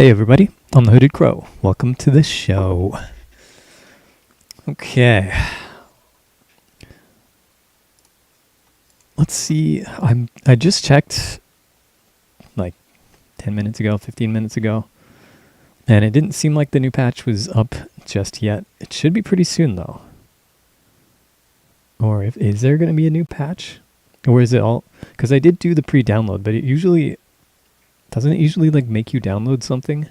Hey everybody, I'm the Hooded Crow. Welcome to the show. Okay. Let's see. I just checked like 10 minutes ago, 15 minutes ago, and it didn't seem like the new patch was up just yet. It should be pretty soon though. Or is there going to be a new patch? Or is it all, cuz I did do the pre-download, but it usually doesn't it usually like make you download something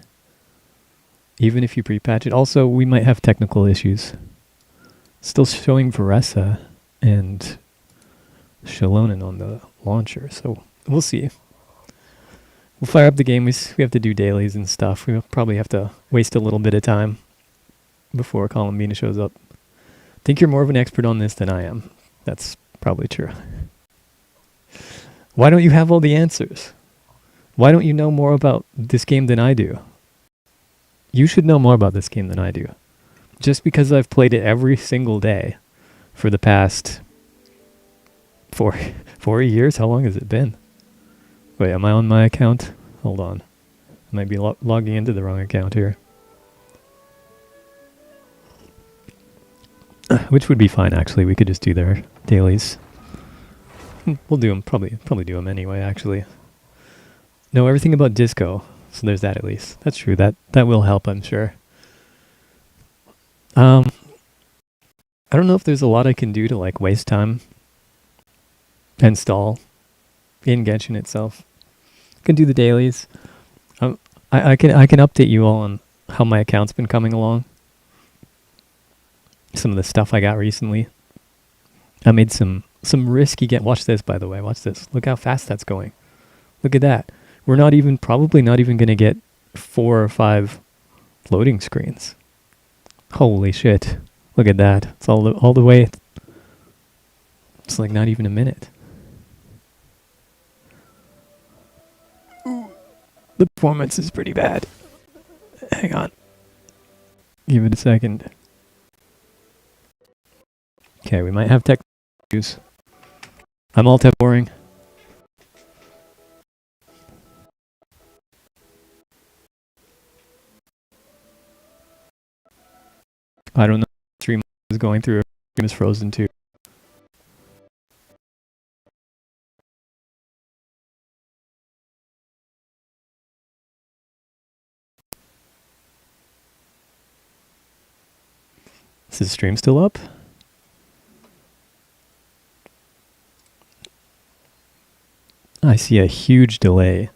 even if you pre-patch it. Also, we might have technical issues. Still showing Varesa and Shalonen on the launcher, so we'll see. We'll fire up the game. We have to do dailies and stuff. We'll probably have to waste a little bit of time before Columbina shows up. I think you're more of an expert on this than I am. That's probably true. Why don't you have all the answers? Why don't you know more about this game than I do? You should know more about this game than I do. Just because I've played it every single day for the past 4 years? How long has it been? Wait, am I on my account? Hold on. I might be logging into the wrong account here. Which would be fine, actually. We could just do their dailies. We'll do them. Probably do them anyway, actually. Know everything about disco. So there's that at least. That's true. That will help, I'm sure. I don't know if there's a lot I can do to like waste time and stall in Genshin itself. I can do the dailies. I can update you all on how my account's been coming along. Some of the stuff I got recently. I made some risky watch this, by the way. Watch this. Look how fast that's going. Look at that. We're probably not even going to get 4 or 5 loading screens. Holy shit. Look at that. It's all the way. It's like not even a minute. The performance is pretty bad. Hang on. Give it a second. Okay, we might have tech issues. I'm all tech boring. I don't know if 3 months is going through. Game is frozen too. Is the stream still up? I see a huge delay.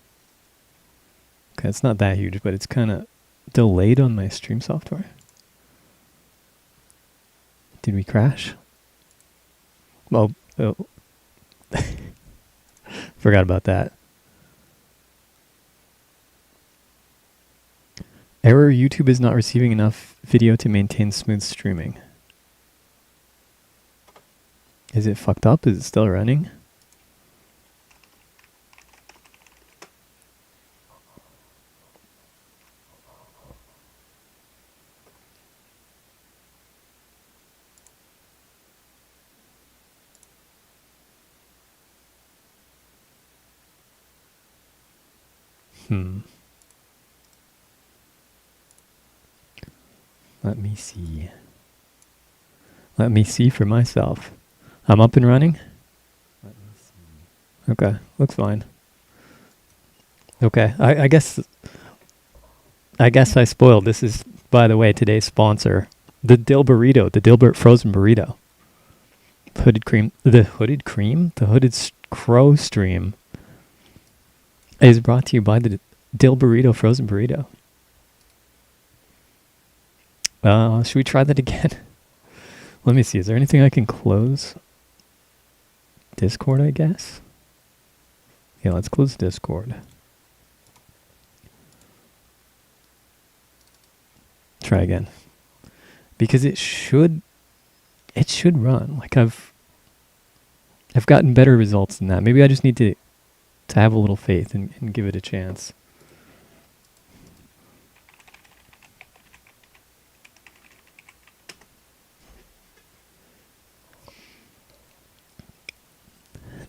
Okay, it's not that huge, but it's kind of delayed on my stream software. Did we crash? Oh. Forgot about that. Error, YouTube is not receiving enough video to maintain smooth streaming. Is it fucked up? Is it still running? Let me see. Let me see for myself. I'm up and running? Let me see. Okay, looks fine. Okay, I guess I spoiled. This is, by the way, today's sponsor. The Dill Burrito, the Dilbert Frozen Burrito. Hooded Crow stream is brought to you by the Dill Burrito Frozen Burrito. Should we try that again? Let me see. Is there anything I can close? Discord, I guess? Yeah, let's close Discord. Try again. Because it should run. Like I've gotten better results than that. Maybe I just need to have a little faith and give it a chance.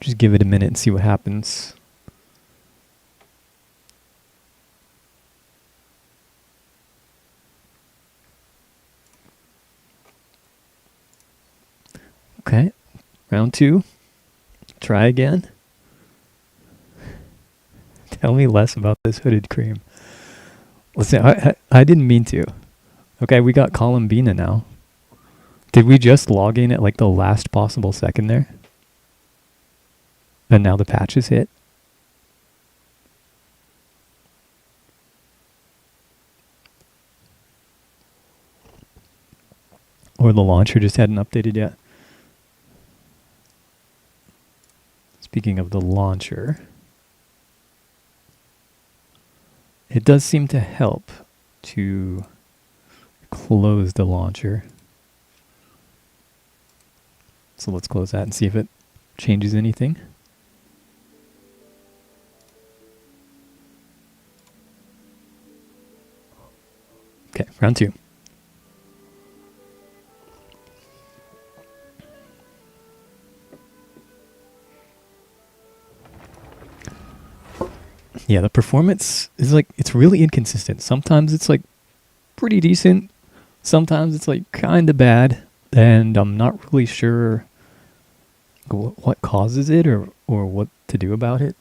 Just give it a minute and see what happens. Okay, round 2. Try again. Tell me less about this hooded cream. Listen, I didn't mean to. Okay, we got Columbina now. Did we just log in at like the last possible second there? And now the patch is hit? Or the launcher just hadn't updated yet? Speaking of the launcher, it does seem to help to close the launcher. So let's close that and see if it changes anything. Okay, round 2. Yeah, the performance is like, it's really inconsistent. Sometimes it's like pretty decent. Sometimes it's like kind of bad. And I'm not really sure what causes it or what to do about it.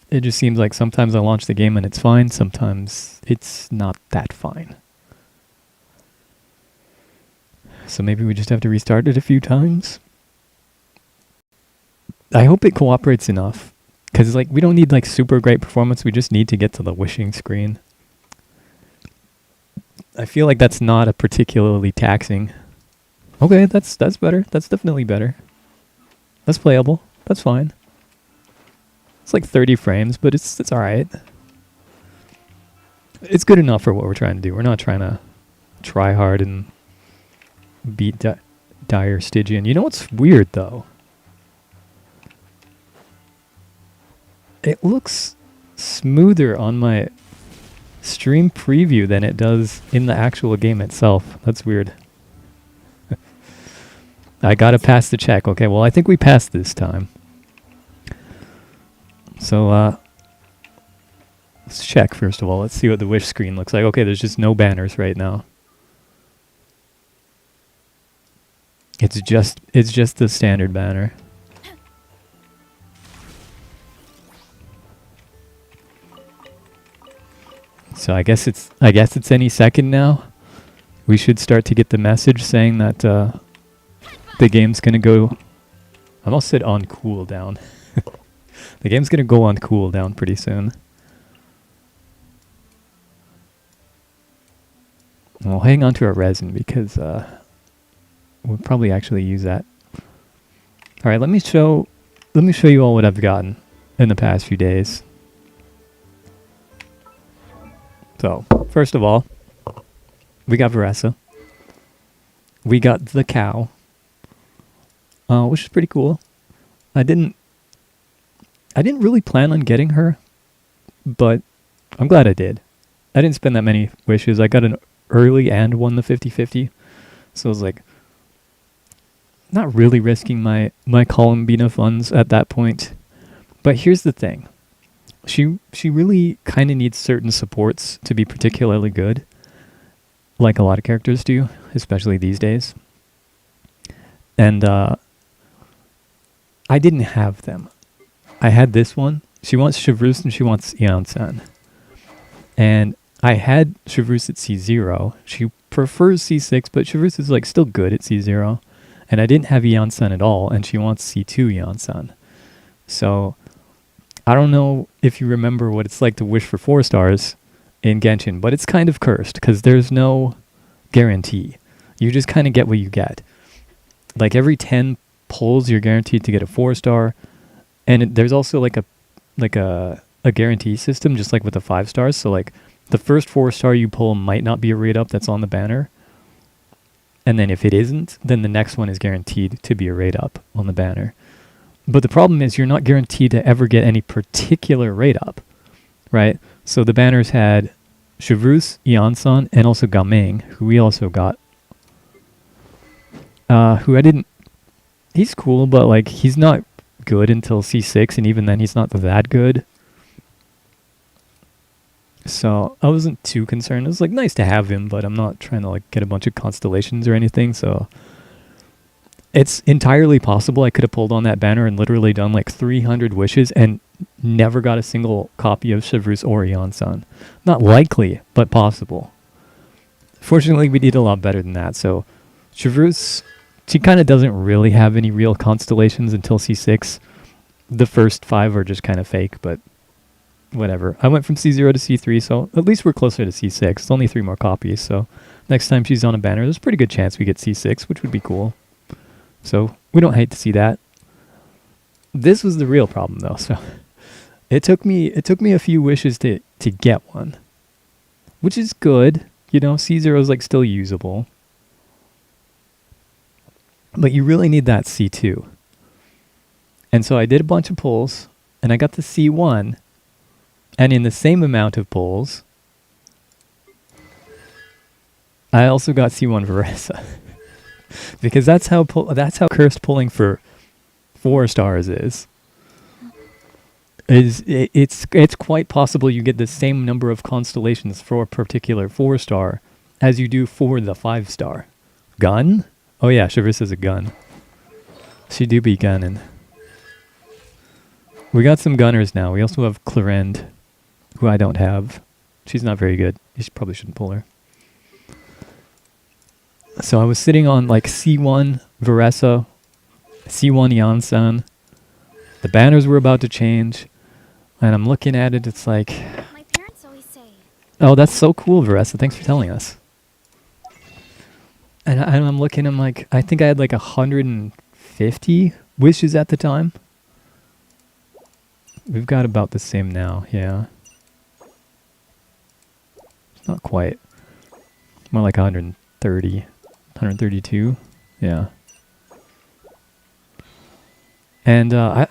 It just seems like sometimes I launch the game and it's fine. Sometimes it's not that fine. So maybe we just have to restart it a few times. I hope it cooperates enough. Because like we don't need like super great performance. We just need to get to the wishing screen. I feel like that's not a particularly taxing. Okay, that's better. That's definitely better. That's playable. That's fine. It's like 30 frames, but it's all right. It's good enough for what we're trying to do. We're not trying to try hard and beat dire Stygian. You know what's weird though? It looks smoother on my stream preview than it does in the actual game itself. That's weird. I gotta pass the check. Okay, well I think we passed this time. So let's check first of all. Let's see what the wish screen looks like. Okay, there's just no banners right now. It's just the standard banner. So I guess it's any second now. We should start to get the message saying that the game's gonna go. I almost said on cooldown. The game's gonna go on cooldown pretty soon. And we'll hang on to our resin because we'll probably actually use that. All right, let me show you all what I've gotten in the past few days. So, first of all, we got Veressa. We got the cow, which is pretty cool. I didn't really plan on getting her, but I'm glad I did. I didn't spend that many wishes. I got an early and won the 50-50. So I was like, not really risking my Columbina funds at that point. But here's the thing. She really kind of needs certain supports to be particularly good, like a lot of characters do, especially these days. And I didn't have them. I had this one. She wants Chevrus and she wants Eon-san. And I had Chevrus at C0. She prefers C6, but Chevrus is like still good at C0. And I didn't have Eon-san at all, and she wants C2 Eon-san. So I don't know if you remember what it's like to wish for 4 stars in Genshin, but it's kind of cursed because there's no guarantee. You just kind of get what you get. Like every 10 pulls, you're guaranteed to get a 4-star, and there's also like a guarantee system, just like with the 5 stars. So like the first 4-star you pull might not be a rate up that's on the banner, and then if it isn't, then the next one is guaranteed to be a rate up on the banner. But the problem is you're not guaranteed to ever get any particular rate up, right? So the banners had Chevrus, Eon-san, and also Gameng, who we also got. Who I didn't... He's cool, but like he's not good until C6, and even then he's not that good. So I wasn't too concerned. It was like nice to have him, but I'm not trying to like get a bunch of constellations or anything, so It's entirely possible I could have pulled on that banner and literally done like 300 wishes and never got a single copy of Chevreuse or Yansan. Not likely, but possible. Fortunately, we did a lot better than that. So Chevreuse, she kind of doesn't really have any real constellations until C6. The first 5 are just kind of fake, but whatever. I went from C0 to C3, so at least we're closer to C6. It's only 3 more copies, so next time she's on a banner, there's a pretty good chance we get C6, which would be cool. So we don't hate to see that. This was the real problem, though. So it took me a few wishes to get one, which is good. You know, C0 is like still usable, but you really need that C2. And so I did a bunch of pulls, and I got the C1, and in the same amount of pulls, I also got C1 Veresa. Because that's how cursed pulling for 4 stars is. It's quite possible you get the same number of constellations for a particular 4-star as you do for the 5-star. Gun? Oh yeah, Chevreuse is a gun. She do be gunning. We got some gunners now. We also have Clarend, who I don't have. She's not very good. You probably shouldn't pull her. So I was sitting on like C1 Veresa, C1 Yansan. The banners were about to change, and I'm looking at it. It's like, my parents always say, oh, that's so cool, Veresa. Thanks for telling us. And I'm looking. I'm like, I think I had like 150 wishes at the time. We've got about the same now. Yeah, not quite. More like 130. 132, yeah. And I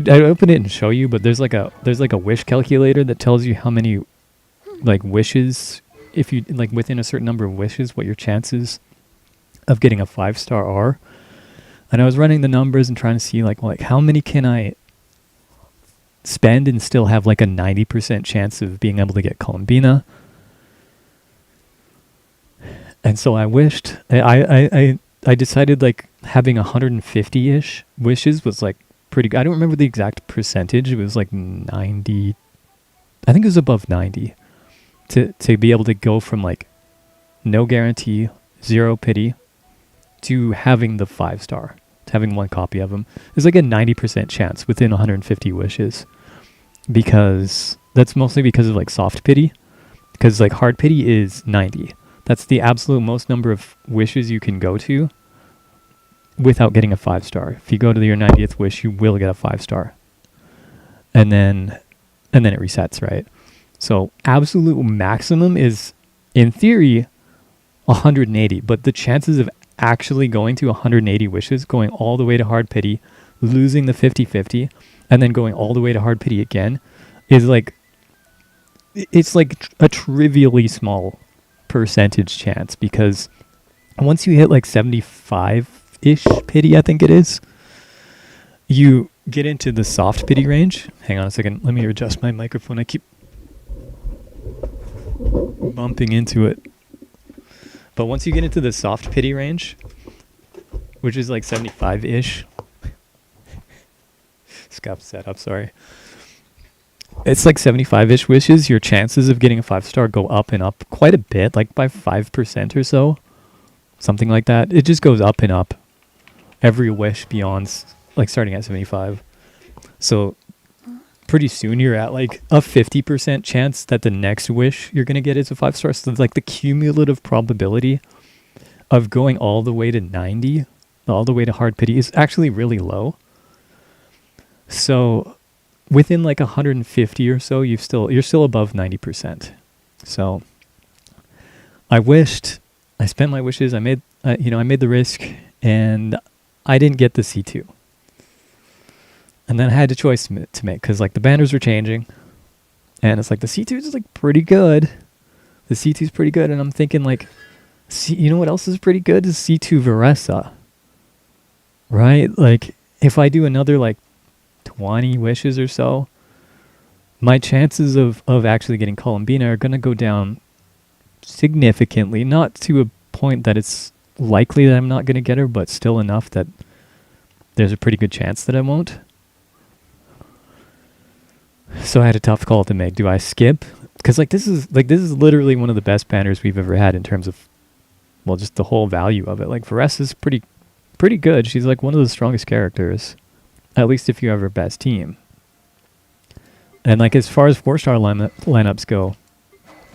open it and show you, but there's like a wish calculator that tells you how many like wishes, if you like within a certain number of wishes, what your chances of getting a 5-star are. And I was running the numbers and trying to see like how many can I spend and still have like a 90% chance of being able to get Columbina. And so I wished, I decided like having 150-ish wishes was like pretty good. I don't remember the exact percentage. It was like 90. I think it was above 90 to be able to go from like no guarantee, 0 pity to having the 5-star, to having 1 copy of them. There's like a 90% chance within 150 wishes, because that's mostly because of like soft pity, because like hard pity is 90. That's the absolute most number of wishes you can go to without getting a 5-star. If you go to your 90th wish, you will get a 5-star. And then it resets, right? So absolute maximum is, in theory, 180. But the chances of actually going to 180 wishes, going all the way to hard pity, losing the 50-50, and then going all the way to hard pity again, is like, it's like a trivially small percentage chance, because once you hit like 75-ish pity, I think it is, you get into the soft pity range. Hang on a second, let me adjust my microphone. I keep bumping into it. But once you get into the soft pity range, which is like 75-ish, Scuff setup, sorry. It's like 75-ish wishes. Your chances of getting a 5-star go up and up quite a bit, like by 5% or so. Something like that. It just goes up and up. Every wish beyond, like starting at 75. So pretty soon you're at like a 50% chance that the next wish you're going to get is a 5-star. So like the cumulative probability of going all the way to 90, all the way to hard pity, is actually really low. So within like 150 or so, you're still above 90%. So I spent my wishes. I made the risk, and I didn't get the C2. And then I had a choice to make, because like the banners were changing, and it's like the C2 is like pretty good. The C2 is pretty good, and I'm thinking like, you know what else is pretty good? Is C2 Veresa. Right? Like if I do another like 20 wishes or so, my chances of actually getting Columbina are going to go down significantly, not to a point that it's likely that I'm not going to get her, but still enough that there's a pretty good chance that I won't. So I had a tough call to make. Do I skip? Because this is literally one of the best banners we've ever had in terms of, well, just the whole value of it. Like Varese is pretty good. She's like one of the strongest characters, at least if you have her best team. And like as far as 4-star lineups go,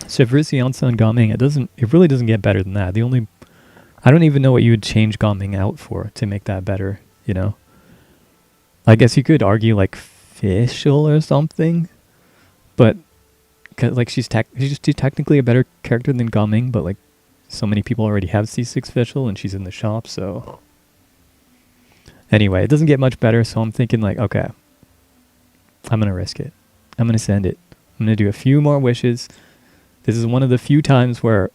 so Varese, Yansa, and Gaming, it really doesn't get better than that. I don't even know what you would change Gaming out for to make that better, you know? I guess you could argue like Fischl or something, but like she's technically a better character than Gaming, but like so many people already have C6 Fischl and she's in the shop, so anyway, it doesn't get much better, so I'm thinking like, okay, I'm gonna risk it. I'm gonna send it. I'm gonna do a few more wishes. This is one of the few times where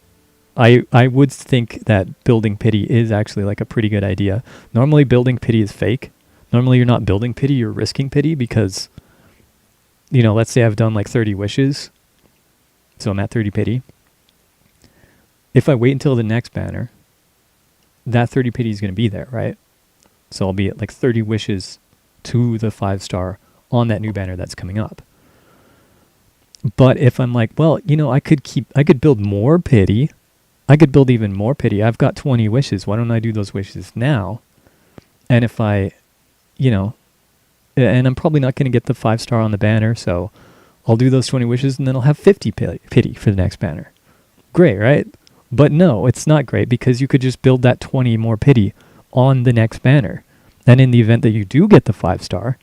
I would think that building pity is actually like a pretty good idea. Normally building pity is fake. Normally you're not building pity, you're risking pity because, you know, let's say I've done like 30 wishes. So I'm at 30 pity. If I wait until the next banner, that 30 pity is going to be there, right? So I'll be at like 30 wishes to the 5-star on that new banner that's coming up. But if I'm like, well, you know, I could build more pity. I could build even more pity. I've got 20 wishes. Why don't I do those wishes now? And if I, you know, and I'm probably not going to get the 5-star on the banner, so I'll do those 20 wishes and then I'll have 50 pity for the next banner. Great, right? But no, it's not great because you could just build that 20 more pity on the next banner. And in the event that you do get the 5-star,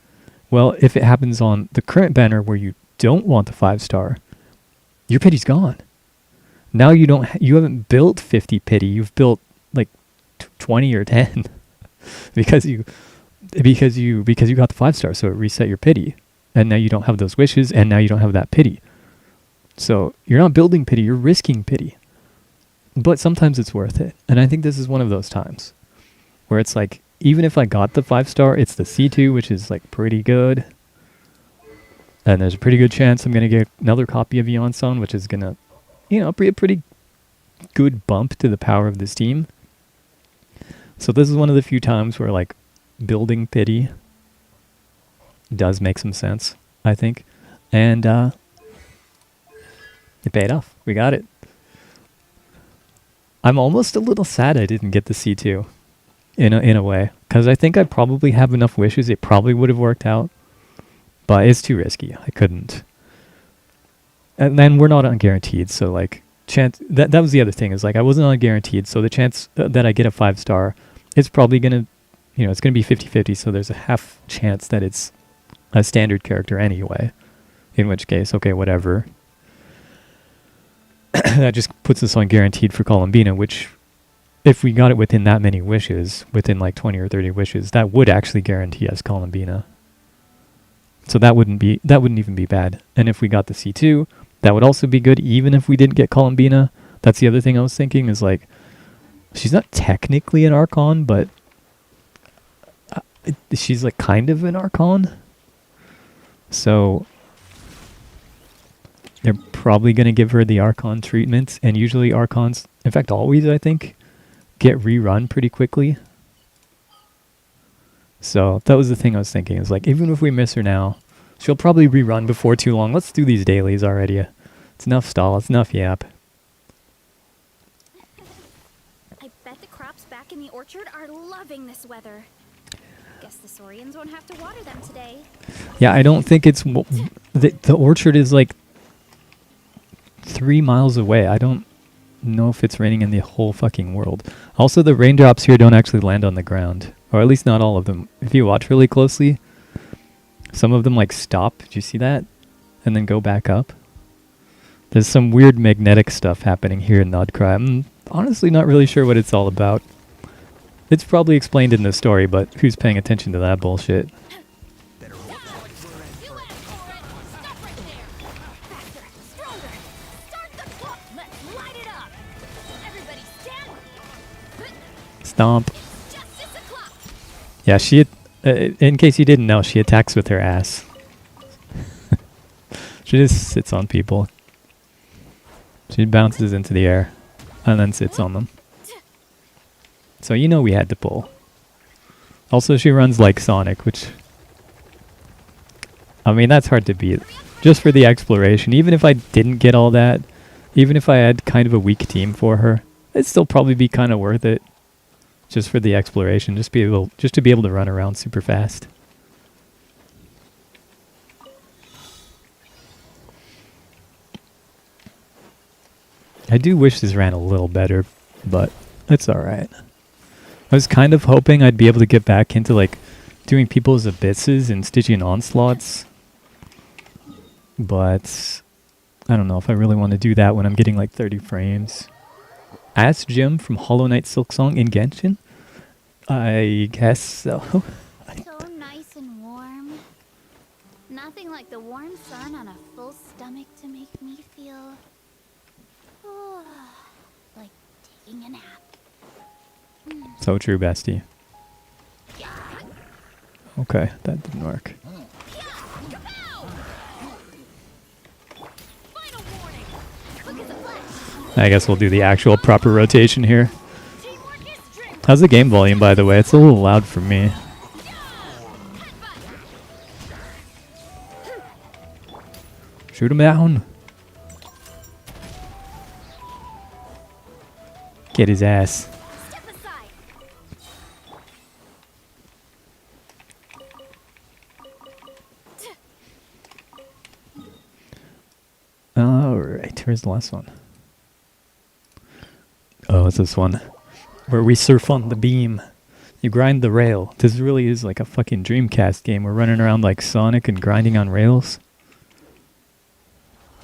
well, if it happens on the current banner where you don't want the 5-star, your pity's gone. Now you haven't built 50 pity, you've built like 20 or 10 because you got the 5-star, so it reset your pity. And now you don't have those wishes, and now you don't have that pity. So you're not building pity, you're risking pity. But sometimes it's worth it. And I think this is one of those times where it's like, even if I got the 5-star, it's the C2, which is like pretty good. And there's a pretty good chance I'm going to get another copy of Yansan, which is going to, you know, be a pretty good bump to the power of this team. So this is one of the few times where like building pity does make some sense, I think. And it paid off. We got it. I'm almost a little sad I didn't get the C2 in a way, because I think I probably have enough wishes. It probably would have worked out, but it's too risky. I couldn't. And then we're not unguaranteed, so like chance that was the other thing, is like I wasn't unguaranteed, so the chance that I get a 5-star, it's probably gonna, you know, it's gonna be 50-50, so there's a half chance that it's a standard character anyway, in which case, okay, whatever. That just puts us on guaranteed for Columbina, which if we got it within that many wishes, within like 20 or 30 wishes, that would actually guarantee us Columbina. So that wouldn't even be bad. And if we got the C2, that would also be good, even if we didn't get Columbina. That's the other thing I was thinking, is like, she's not technically an Archon, but she's like kind of an Archon. So they're probably going to give her the Archon treatment, and usually Archons, in fact always, I think, get rerun pretty quickly. So that was the thing I was thinking, is like, even if we miss her now, she'll probably rerun before too long. Let's do these dailies already. It's enough stall, it's enough yap. I bet the crops back in the orchard are loving this weather. Guess the Saurians won't have to water them today. Yeah, I don't think it's... The orchard is like 3 miles away. I don't know if it's raining in the whole fucking world. Also, the raindrops here don't actually land on the ground. Or at least not all of them. If you watch really closely, some of them like stop. Did you see that? And then go back up. There's some weird magnetic stuff happening here in Nodcry. I'm honestly not really sure what it's all about. It's probably explained in the story, but who's paying attention to that bullshit? Stomp. Yeah, she, in case you didn't know, she attacks with her ass. She just sits on people. She bounces into the air and then sits on them. So you know we had to pull. Also, she runs like Sonic, which... I mean, that's hard to beat. Just for the exploration. Even if I didn't get all that, even if I had kind of a weak team for her, it'd still probably be kind of worth it. Just for the exploration. Just to be able to run around super fast. I do wish this ran a little better, but it's alright. I was kind of hoping I'd be able to get back into like doing people's abysses and Stygian onslaughts. But I don't know if I really want to do that when I'm getting like 30 frames. Ask Jim from Hollow Knight Silksong in Genshin? I guess so. So nice and warm. Nothing like the warm sun on a full stomach to make me feel like taking a nap. So true, bestie. Okay, that didn't work. I guess we'll do the actual proper rotation here. How's the game volume, by the way? It's a little loud for me. Shoot him down. Get his ass. Alright, here's the last one. Oh, it's this one. Where we surf on the beam. You grind the rail. This really is like a fucking Dreamcast game. We're running around like Sonic and grinding on rails.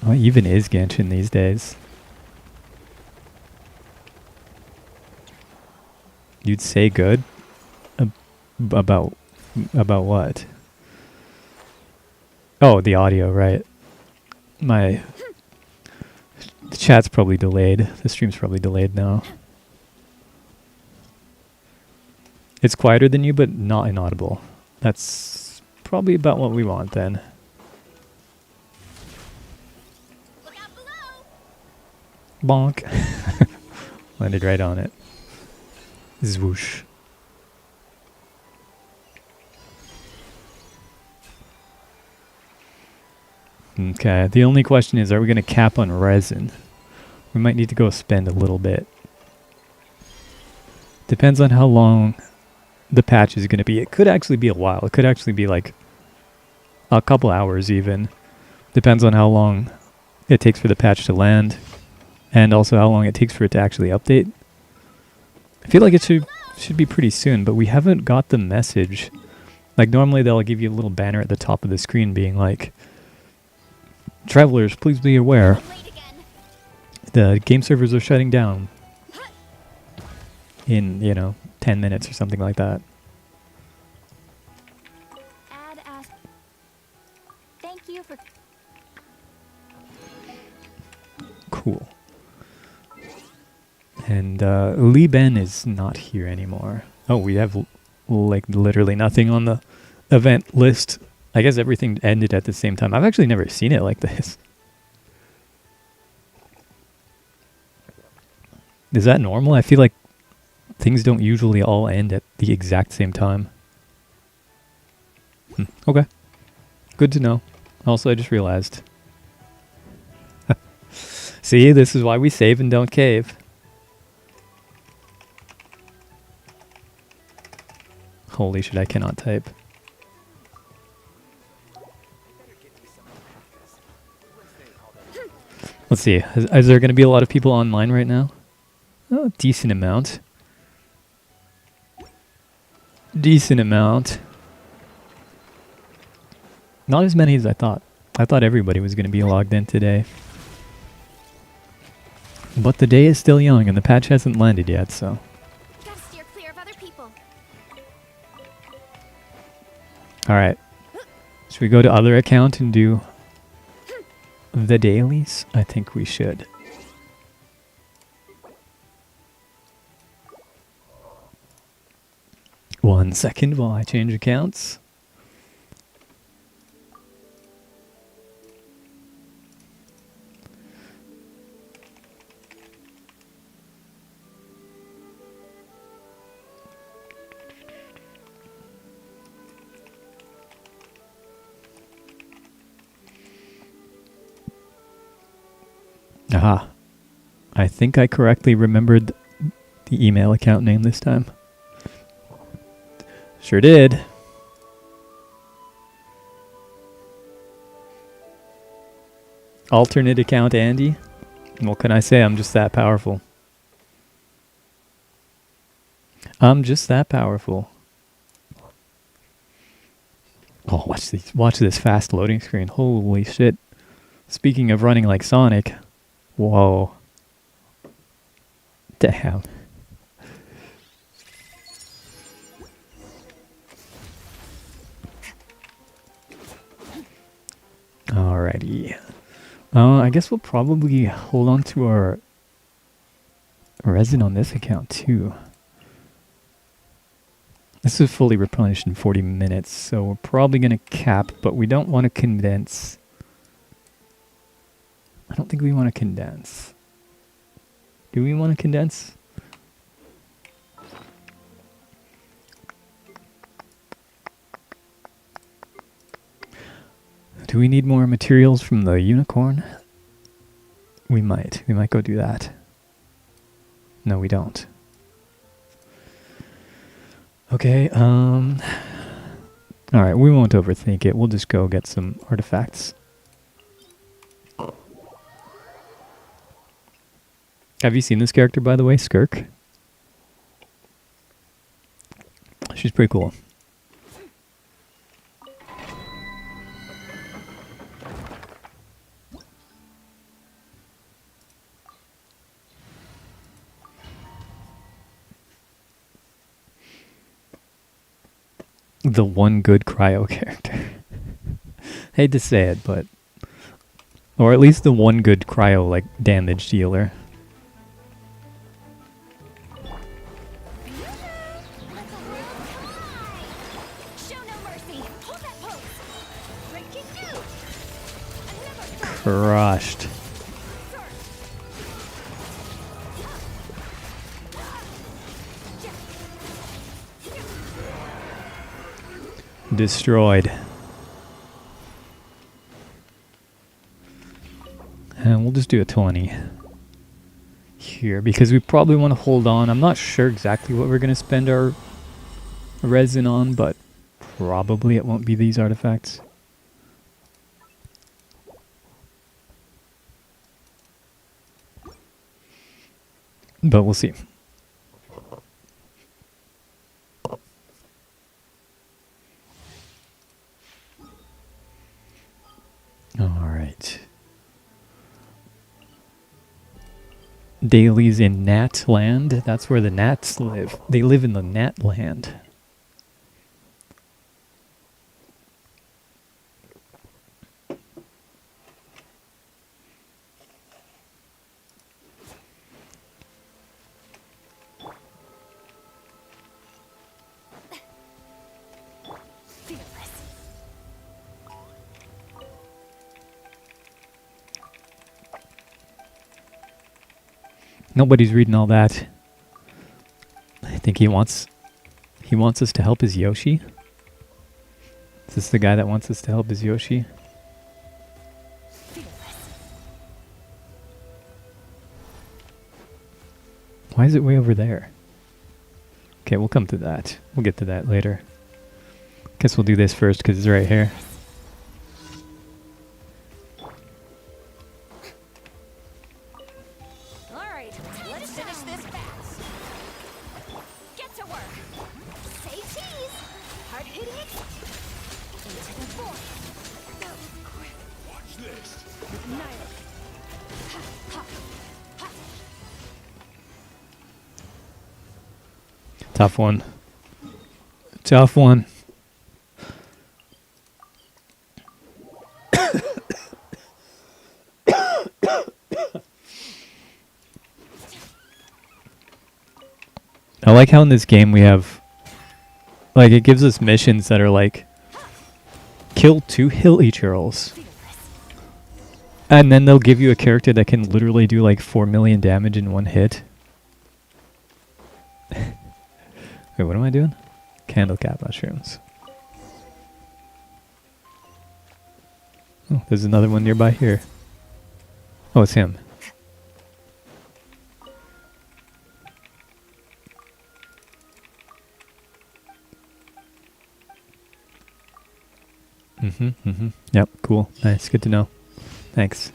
What even is Genshin these days? You'd say good? About what? Oh, the audio, right. The chat's probably delayed. The stream's probably delayed now. It's quieter than you, but not inaudible. That's probably about what we want then. Look out below. Bonk. Landed right on it. Zwoosh. Okay, the only question is, are we going to cap on resin? We might need to go spend a little bit. Depends on how long the patch is going to be. It could actually be a while. It could actually be like a couple hours even. Depends on how long it takes for the patch to land. And also how long it takes for it to actually update. I feel like it should be pretty soon, but we haven't got the message. Like normally they'll give you a little banner at the top of the screen being like, travelers, please be aware. The game servers are shutting down in, 10 minutes or something like that. Thank you for... Cool. And Lee Ben is not here anymore. Oh, we have like literally nothing on the event list. I guess everything ended at the same time. I've actually never seen it like this. Is that normal? I feel like things don't usually all end at the exact same time. Okay. Good to know. Also, I just realized. See, this is why we save and don't cave. Holy shit, I cannot type. Let's see. Is there going to be a lot of people online right now? Oh, decent amount. Decent amount. Not as many as I thought. I thought everybody was going to be logged in today. But the day is still young and the patch hasn't landed yet, so. Gotta steer clear of other people. Alright. Should we go to other account and do the dailies? I think we should. One second while I change accounts. Aha. I think I correctly remembered the email account name this time. Sure did. Alternate account Andy? What can I say? I'm just that powerful. I'm just that powerful. Oh, watch this fast loading screen. Holy shit. Speaking of running like Sonic. Whoa. Damn. Alrighty. I guess we'll probably hold on to our resin on this account too. This is fully replenished in 40 minutes, so we're probably going to cap, but we don't want to condense. I don't think we want to condense. Do we want to condense? Do we need more materials from the unicorn? We might. We might go do that. No, we don't. Okay, alright, we won't overthink it. We'll just go get some artifacts. Have you seen this character, by the way, Skirk? She's pretty cool. The one good cryo character. Hate to say it, but... Or at least the one good cryo, like, damage dealer. Crushed. Destroyed. And we'll just do a 20 here because we probably want to hold on. I'm not sure exactly what we're going to spend our resin on, but probably it won't be these artifacts. But we'll see. Alright. Dailies in Nat Land. That's where the gnats live. They live in the Nat Land. Nobody's reading all that. I think he wants us to help his Yoshi. Is this the guy that wants us to help his Yoshi? Why is it way over there? Okay, we'll come to that. We'll get to that later. Guess we'll do this first because it's right here. Tough one. Tough one. I like how in this game we have, like, it gives us missions that are like, kill 2 hilly churls. And then they'll give you a character that can literally do like 4 million damage in one hit. Wait, what am I doing? Candle cap mushrooms. Oh, there's another one nearby here. Oh, it's him. Yep, cool. Nice, good to know. Thanks.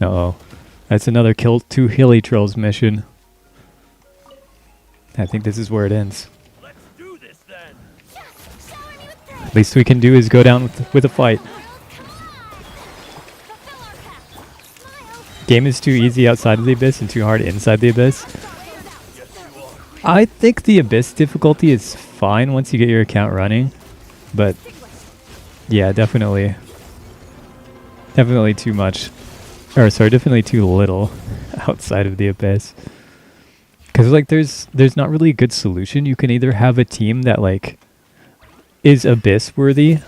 Uh-oh. That's another kill 2 hilly trolls mission. I think this is where it ends. Let's do this then. At least we can do is go down with a fight. Game is too easy outside of the Abyss and too hard inside the Abyss. I think the Abyss difficulty is fine once you get your account running. But yeah, definitely too much. Or sorry, definitely too little outside of the Abyss. Because like there's not really a good solution. You can either have a team that like is Abyss worthy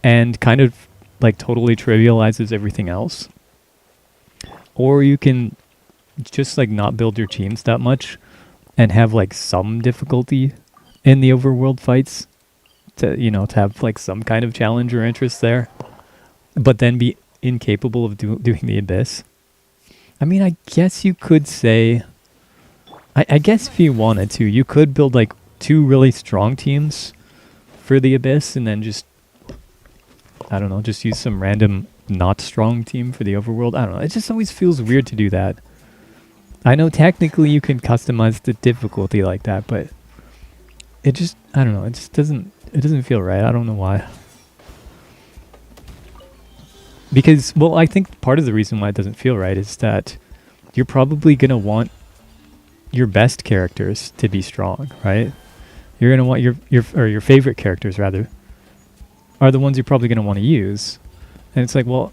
and kind of like totally trivializes everything else, or you can just like not build your teams that much and have like some difficulty in the overworld fights to to have like some kind of challenge or interest there, but then be incapable of doing the Abyss. I mean, I guess you could say, I guess if you wanted to, you could build like 2 really strong teams for the Abyss and then just, I don't know, just use some random not strong team for the overworld. I don't know. It just always feels weird to do that. I know technically you can customize the difficulty like that, but it just, I don't know, it just doesn't feel right. I don't know why. Because, well, I think part of the reason why it doesn't feel right is that you're probably going to want your best characters to be strong, right? You're going to want your favorite characters, rather, are the ones you're probably going to want to use. And it's like, well,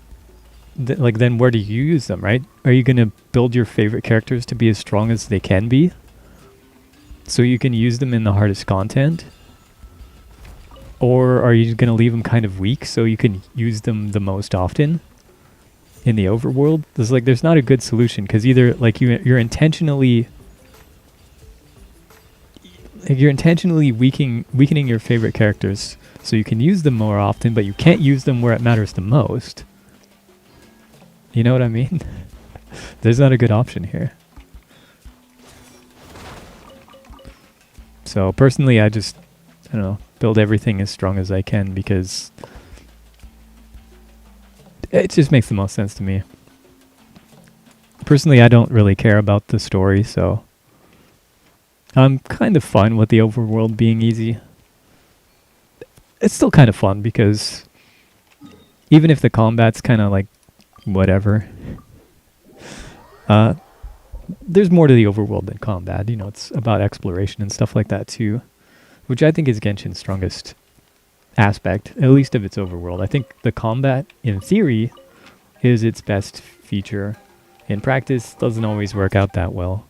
then where do you use them, right? Are you going to build your favorite characters to be as strong as they can be so you can use them in the hardest content? Or are you going to leave them kind of weak so you can use them the most often in the overworld? There's not a good solution, because either like you're intentionally weakening your favorite characters so you can use them more often, but you can't use them where it matters the most. You know what I mean? There's not a good option here. So personally, I don't know, build everything as strong as I can because it just makes the most sense to me. Personally, I don't really care about the story, so I'm kind of fine with the overworld being easy. It's still kind of fun because even if the combat's kind of like whatever, there's more to the overworld than combat. It's about exploration and stuff like that too, which I think is Genshin's strongest aspect, at least of its overworld. I think the combat, in theory, is its best feature. In practice, doesn't always work out that well.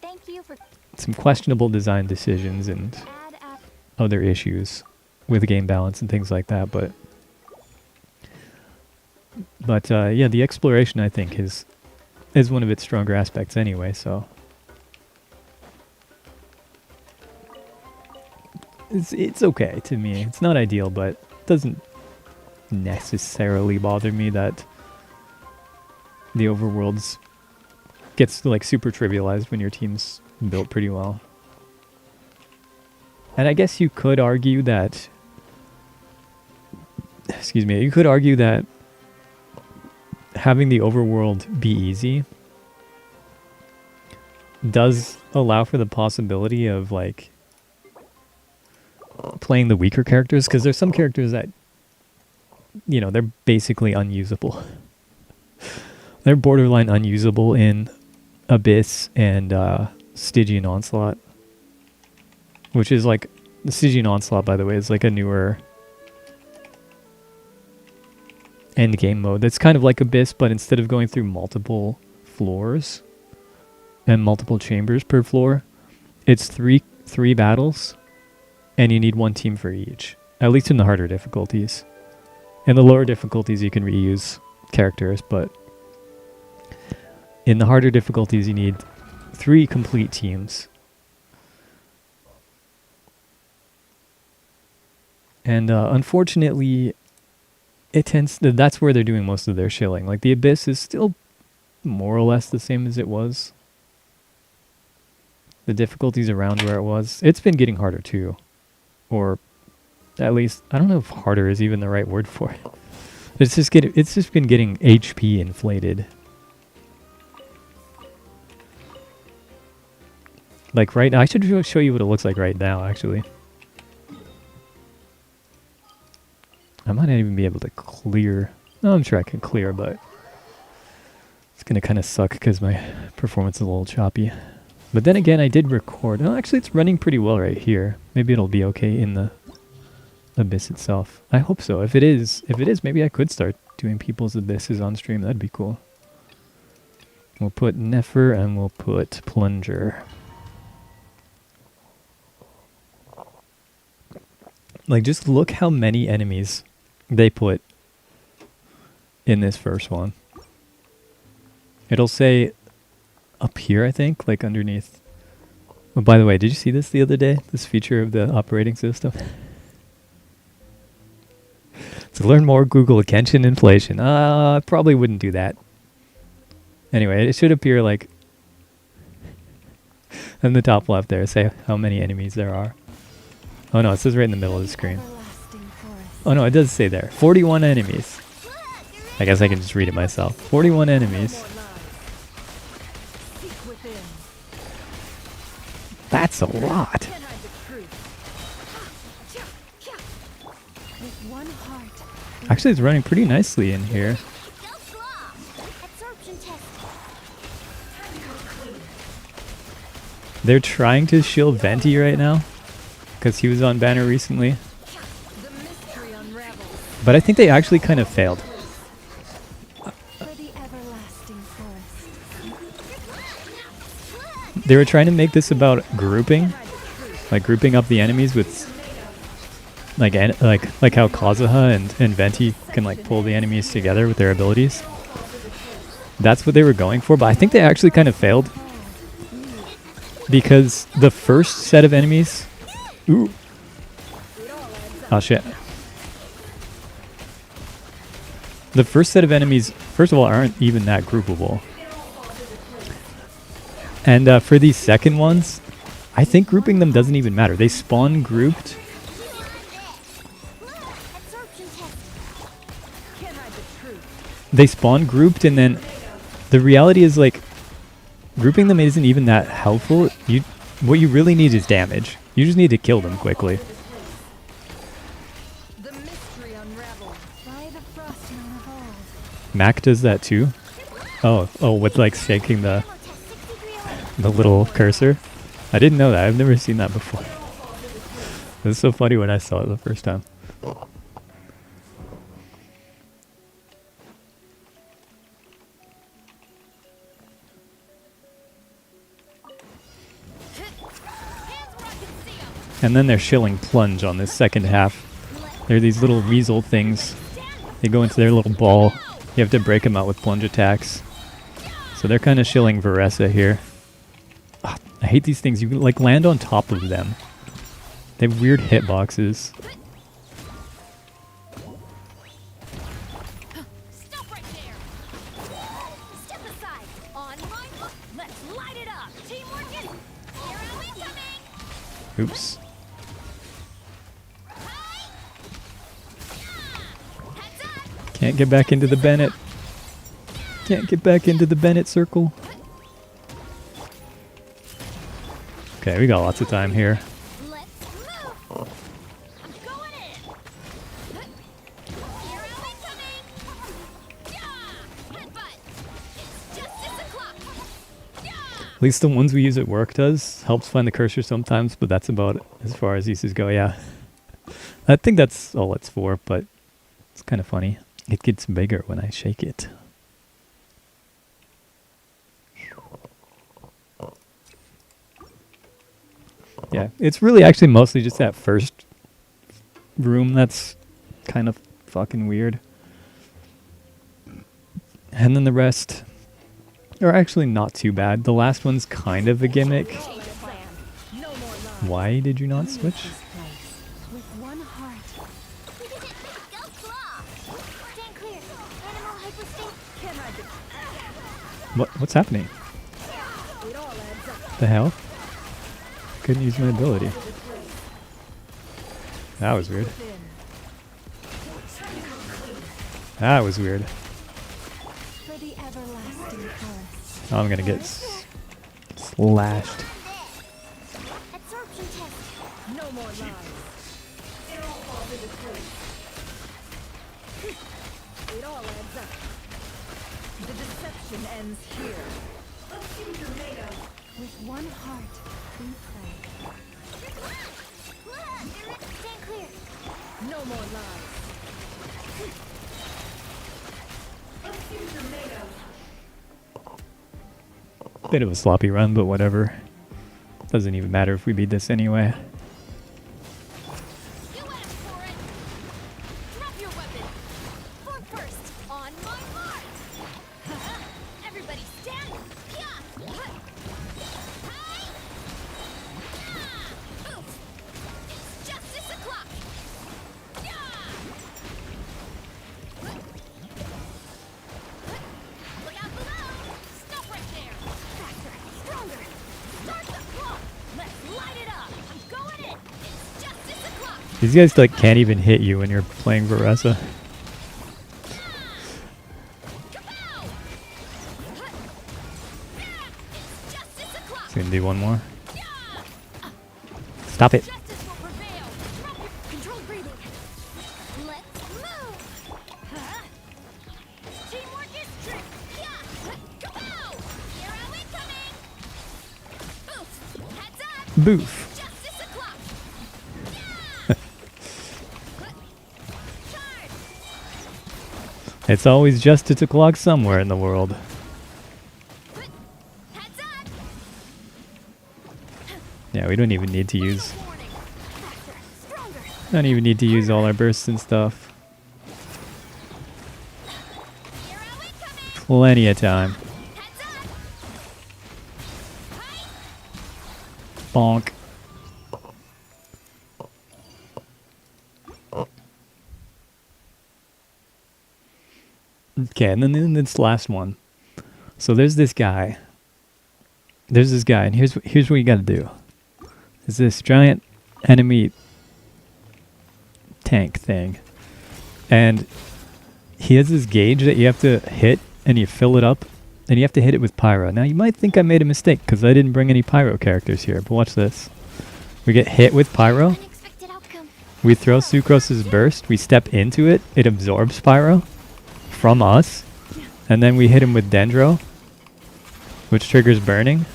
Thank you for Some questionable design decisions and other issues with game balance and things like that, but yeah, the exploration, I think, is one of its stronger aspects anyway, so it's okay to me. It's not ideal, but it doesn't necessarily bother me that the overworlds gets like super trivialized when your team's built pretty well. And I guess you could argue that having the overworld be easy does allow for the possibility of like playing the weaker characters, because there's some characters that they're basically unusable. They're borderline unusable in Abyss and Stygian Onslaught, which is like, the Stygian Onslaught, by the way, is like a newer end game mode that's kind of like Abyss, but instead of going through multiple floors and multiple chambers per floor, it's three battles, and you need one team for each, at least in the harder difficulties. In the lower difficulties you can reuse characters, but in the harder difficulties you need 3 complete teams. And unfortunately, that's where they're doing most of their shilling. Like the Abyss is still more or less the same as it was. The difficulty's around where it was. It's been getting harder too. Or at least, I don't know if harder is even the right word for it. It's just been getting HP inflated. Like right now, I should show you what it looks like right now, actually. I might not even be able to clear. No, I'm sure I can clear, but it's going to kind of suck because my performance is a little choppy. But then again, I did record. Oh, actually, it's running pretty well right here. Maybe it'll be okay in the Abyss itself. I hope so. If it is, maybe I could start doing people's Abysses on stream. That'd be cool. We'll put Nefer and we'll put Plunger. Like, just look how many enemies they put in this first one. It'll say up here, I think, like underneath. Oh, by the way, did you see this the other day? This feature of the operating system? To learn more, Google Genshin inflation. I probably wouldn't do that. Anyway, it should appear like in the top left there, say how many enemies there are. Oh no, it says right in the middle of the screen. Oh no, it does say there. 41 enemies. I guess I can just read it myself. 41 enemies. That's a lot. Actually, it's running pretty nicely in here. They're trying to shield Venti right now because he was on banner recently. But I think they actually kind of failed. They were trying to make this about grouping, like grouping up the enemies with, like how Kazuha and Venti can like pull the enemies together with their abilities. That's what they were going for, but I think they actually kind of failed because the first set of enemies. Ooh. Oh shit. The first set of enemies, first of all, aren't even that groupable. And for these second ones, I think grouping them doesn't even matter. They spawn grouped. They spawn grouped, and then the reality is like grouping them isn't even that helpful. What you really need is damage. You just need to kill them quickly. Mac does that too. Oh, with like shaking the little cursor. I didn't know that. I've never seen that before. It was so funny when I saw it the first time. And then they're shilling Plunge on this second half. They're these little weasel things. They go into their little ball. You have to break them out with plunge attacks. So they're kind of shilling Veressa here. Ugh, I hate these things. You like land on top of them. They have weird hitboxes. Stop right there. Step aside. On my hook. Let's light it up. Teamwork is hero incoming. Oops. Can't get back into the Bennett. Can't get back into the Bennett circle. Okay, we got lots of time here. Let's move. I'm going in. Hero incoming. Yeah. Headbutt. It's justice o'clock. Yeah. At least the ones we use at work does. Helps find the cursor sometimes, but that's about as far as uses go, yeah. I think that's all it's for, but it's kind of funny. It gets bigger when I shake it. Yeah, it's really actually mostly just that first room that's kind of fucking weird. And then the rest are actually not too bad. The last one's kind of a gimmick. Why did you not switch? What's happening? It all adds up. The hell? Couldn't use my ability. That was weird. Thin. That was weird. For the everlasting forest. Oh, I'm gonna get slashed. Absorption test. No more lies. It all falls into place. It all adds up. The deception ends here. Let's see what you're made of. With one heart, we pray. Stand clear. No more lies. Let's see what you're made of. Bit of a sloppy run, but whatever. Doesn't even matter if we beat this anyway. You asked for it. Drop your weapon. Form first. On my mark. Everybody stand. Yeah. Hi. Yeah. Oof. It's justice o'clock. Yeah. Look out below. Stop right there. Faster. Stronger. Start the clock. Let's light it up. I'm going in. It's justice o'clock. These guys like can't even hit you when you're playing Varesa. Kapow! It's justice o'clock. So we can do one more. Yeah. Stop it. Justice will prevail. Drop your controlled breathing. Let's move. Teamwork is trick. Yeah. Kapow! Hero incoming. Boof. Heads up. Boof. Justice o'clock. Yeah. Charge. It's always justice o'clock somewhere in the world. Heads up. Yeah, we don't even need to use. Warning. Faster. Stronger. Don't even need to use all our bursts and stuff. Hero incoming. Plenty of time. Heads up. Hi. Bonk. Okay, and then this last one. So there's this guy. And here's what you gotta do. There's this giant enemy tank thing. And he has this gauge that you have to hit, and you fill it up, and you have to hit it with pyro. Now, you might think I made a mistake, because I didn't bring any pyro characters here, but watch this. We get hit with pyro, Unexpected outcome. we throw Sucrose's burst, we step into it, it absorbs pyro from us, and then we hit him with Dendro, which triggers burning,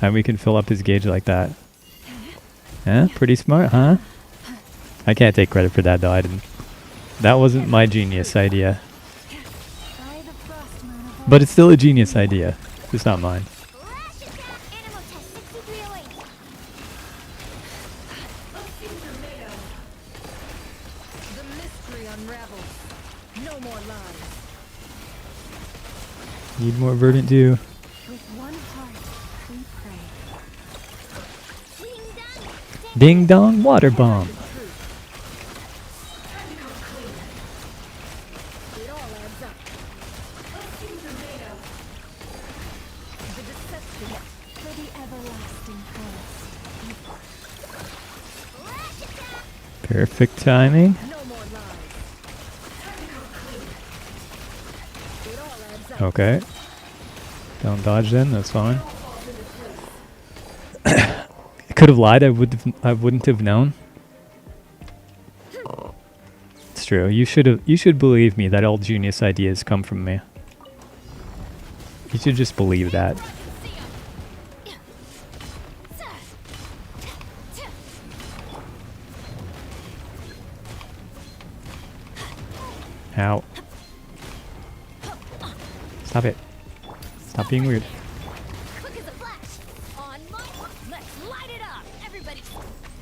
and we can fill up his gauge like that. Yeah, pretty smart, huh? I can't take credit for that, though. I didn't. That wasn't my genius idea. By the frost moon of But it's still a genius idea. It's not mine. Flash attack. Animal test 6308. The mystery unravels. No more lies. Need more Verdant too. With one heart, we pray. Ding dong. Ding dong, water bomb. It all adds up. The deception for the everlasting forest. Flash attack. Perfect timing. No more lies. It all adds up. Okay. Don't dodge then, that's fine. I could have lied, I wouldn't have known. It's true. You should believe me that all genius ideas come from me. You should just believe that. Ow. Stop it. Stop being weird. Quick as a flash. On my mark. Let's light it up. Everybody,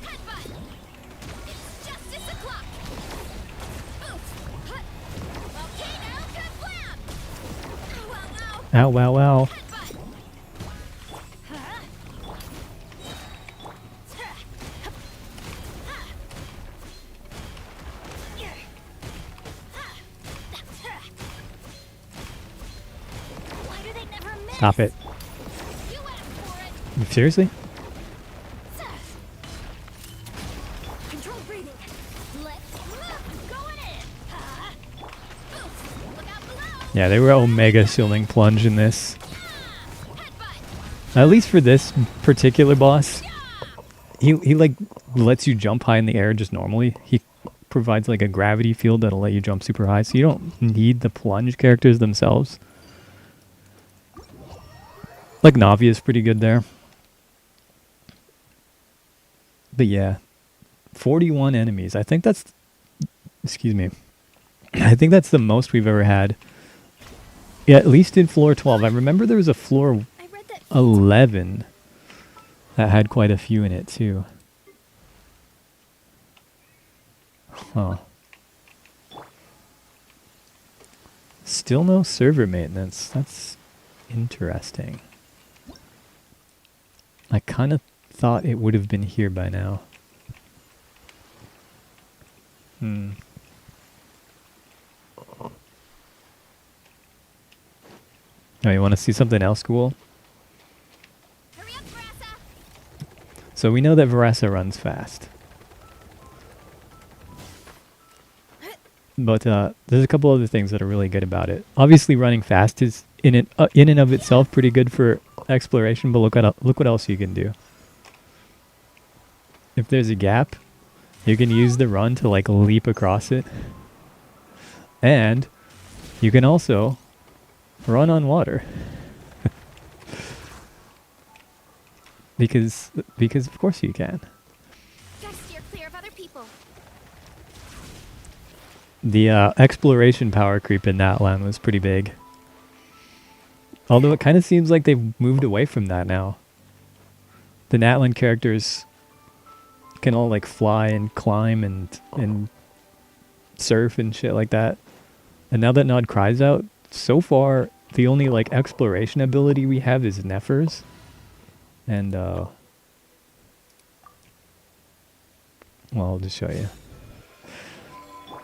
headbutt. It's justice o'clock. Oof. Hut. Volcano kablam. Ow, ow, ow. Ow, wow, wow. Headbutt. Huh? Why do they never miss? Stop it. You asked for it. Seriously? Control breathing. Let's move. Going in. Oof. Look out below. Yeah, they were Omega shielding plunge in this. Headbutt. At least for this particular boss, he like lets you jump high in the air just normally. He provides like a gravity field that'll let you jump super high, so you don't need the plunge characters themselves. Like Navi is pretty good there. But yeah, 41 enemies. I think that's, excuse me, I think that's the most we've ever had. Yeah, at least in floor 12. I remember there was a floor I read that 11 that had quite a few in it too. Huh. Still no server maintenance. That's interesting. I kind of thought it would have been here by now. Hmm. Oh, you want to see something else cool? hurry up, Brassa. So we know that Varessa runs fast. But there's a couple other things that are really good about it. Obviously, running fast is in and of itself pretty good for exploration. But look what else you can do. If there's a gap, you can use the run to like leap across it, and you can also run on water. because of course you can. Gotta steer clear of other people. The exploration power creep in that land was pretty big. Although it kind of seems like they've moved away from that now. The Natlan characters can all like fly and climb and surf and shit like that. And now that Nod cries out, so far the only like exploration ability we have is Nephers. And well, I'll just show you.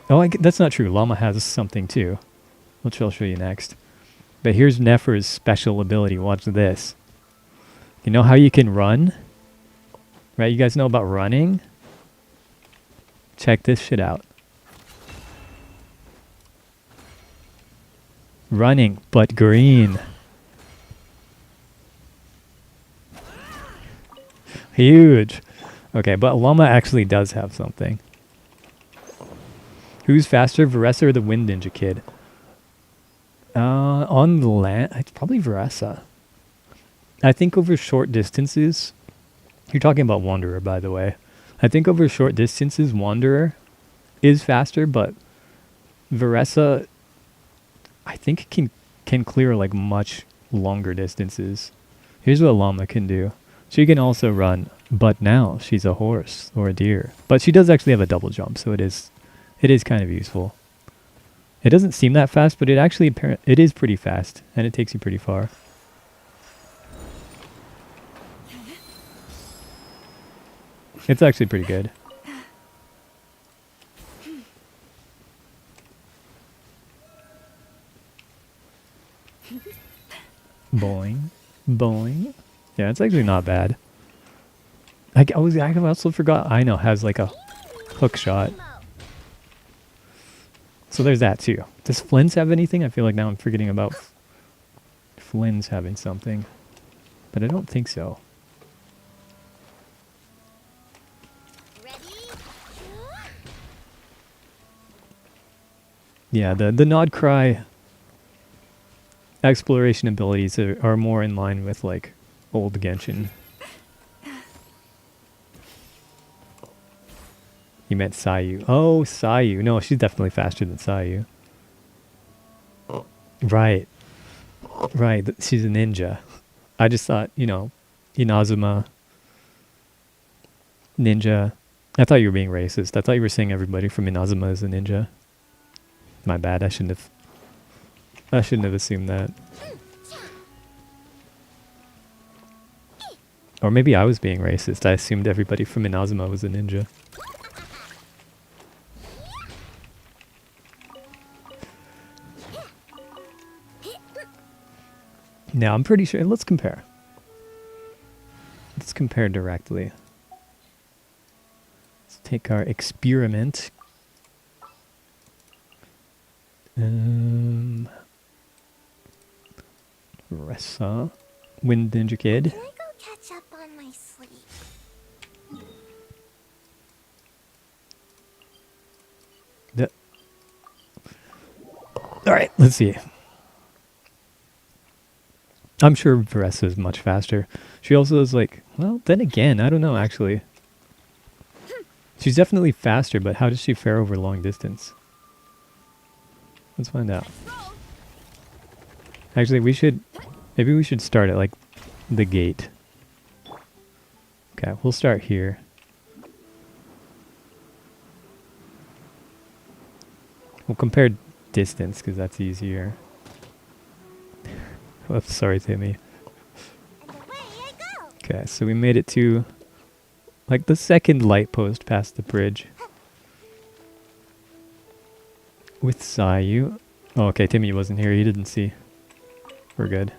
Oh, that's not true. Llama has something too, which I'll show you next. But here's Nefer's special ability. Watch this. You know how you can run? Right? You guys know about running? Check this shit out. Running, but green. Huge. Okay, but Llama actually does have something. Who's faster, Varessa or the Wind Ninja Kid? On the land, it's probably Varessa. I think over short distances, you're talking about Wanderer, by the way. I think over short distances, Wanderer is faster, but Varessa, I think can clear like much longer distances. Here's what Llama can do. She can also run, but now she's a horse or a deer. But she does actually have a double jump, so it is kind of useful. It doesn't seem that fast, but it is pretty fast, and it takes you pretty far. It's actually pretty good. Boing. Boing. Yeah, it's actually not bad. I also forgot Ino has like a hook shot. So there's that too. Does Flynn's have anything? I feel like now I'm forgetting about Flynn's having something. But I don't think so. Ready? Yeah, the Nod Cry exploration abilities are more in line with like old Genshin. You meant Sayu. Oh, Sayu. No, she's definitely faster than Sayu. Right. Right. She's a ninja. I just thought, Inazuma, ninja. I thought you were being racist. I thought you were saying everybody from Inazuma is a ninja. My bad. I shouldn't have assumed that. Or maybe I was being racist. I assumed everybody from Inazuma was a ninja. Now I'm pretty sure. Let's compare. Let's compare directly. Let's take our experiment. Ressa. Wind Ninja Kid. Can I go catch up on my sleep? Alright, let's see. I'm sure Varessa is much faster. She also is like, well, then again, I don't know actually. She's definitely faster, but how does she fare over long distance? Let's find out. Actually, maybe we should start at like the gate. Okay, we'll start here. We'll compare distance because that's easier. Oh, sorry, Timmy. And away I go. Okay, so we made it to like the second light post past the bridge. With Sayu. Oh, okay, Timmy wasn't here. He didn't see. We're good.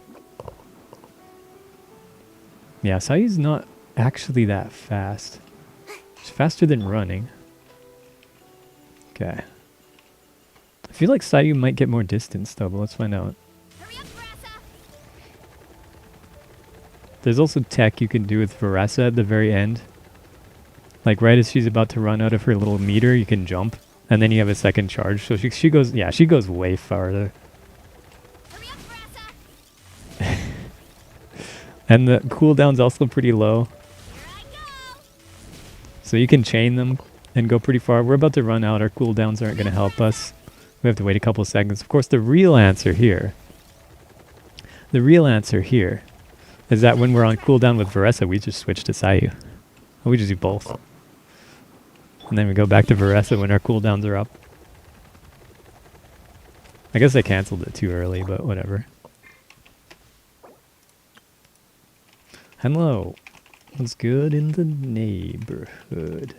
Yeah, Sayu's not actually that fast. It's faster than running. Okay. I feel like Sayu might get more distance though, but let's find out. Hurry up, Brassa. There's also tech you can do with Varessa at the very end. Like right as she's about to run out of her little meter, you can jump. And then you have a second charge. So she goes, yeah, she goes way farther. Hurry up, Brassa. And the cooldown's also pretty low. Here I go. So you can chain them and go pretty far. We're about to run out. Our cooldowns aren't going to help us. We have to wait a couple seconds. Of course, the real answer here is that when we're on cooldown with Varessa, we just switch to Sayu. Or we just do both. And then we go back to Varessa when our cooldowns are up. I guess I canceled it too early, but whatever. Hello. What's good in the neighborhood?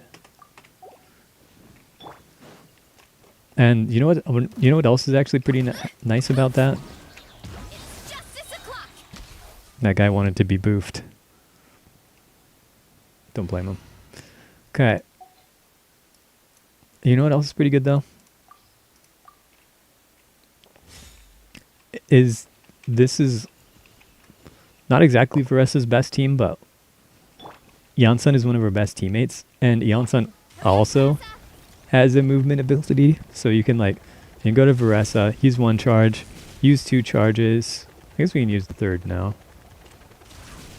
And you know what? You know what else is actually pretty nice about that? It's justice o'clock. That guy wanted to be boofed. Don't blame him. Okay. You know what else is pretty good though? This is not exactly Varessa's best team, but Yansan is one of her best teammates, and Yansan also has a movement ability, so you can go to Varessa, use one charge, use two charges. I guess we can use the third now.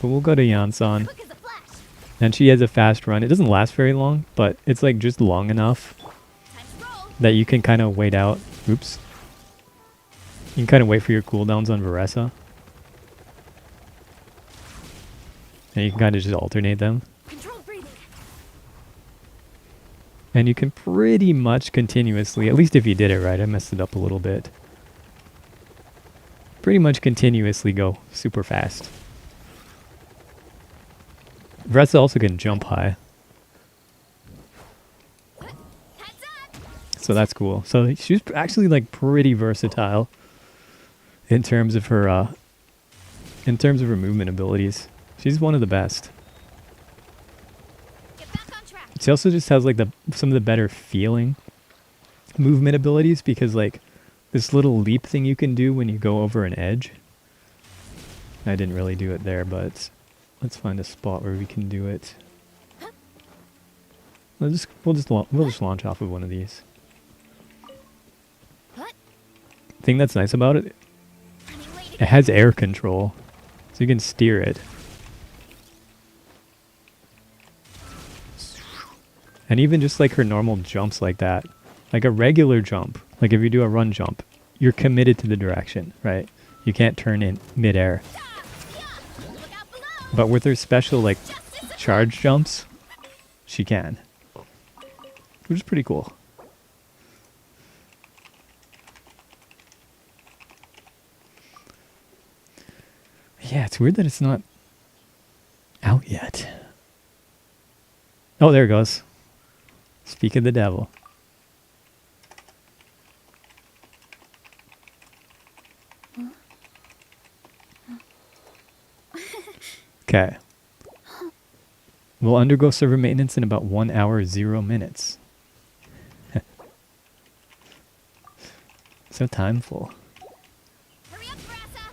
But we'll go to Yansan. Quick as a flash. And she has a fast run. It doesn't last very long, but it's like just long enough Time to roll. that you can kind of wait out. Oops. You can kind of wait for your cooldowns on Varessa. And you can kind of just alternate them. Control breathing. And you can pretty much continuously, at least if you did it right, I messed it up a little bit. Pretty much continuously go super fast. Varessa also can jump high. Heads up. So that's cool. So she's actually like pretty versatile in terms of her movement abilities. She's one of the best. Get back on track. She also just has like some of the better feeling movement abilities, because like this little leap thing you can do when you go over an edge. I didn't really do it there, but let's find a spot where we can do it. We'll just launch off of one of these. What? Thing that's nice about it, Running late it again. has air control, so you can steer it. And even just like her normal jumps like that, like a regular jump, like if you do a run jump, you're committed to the direction, right? You can't turn in midair. Look out below. But with her special like Justice o'clock. charge jumps, she can. Which is pretty cool. Yeah, it's weird that it's not out yet. Oh, there it goes. Speak of the devil. Okay. We'll undergo server maintenance in about 1 hour, 0 minutes. So timeful. Hurry up, Brassa.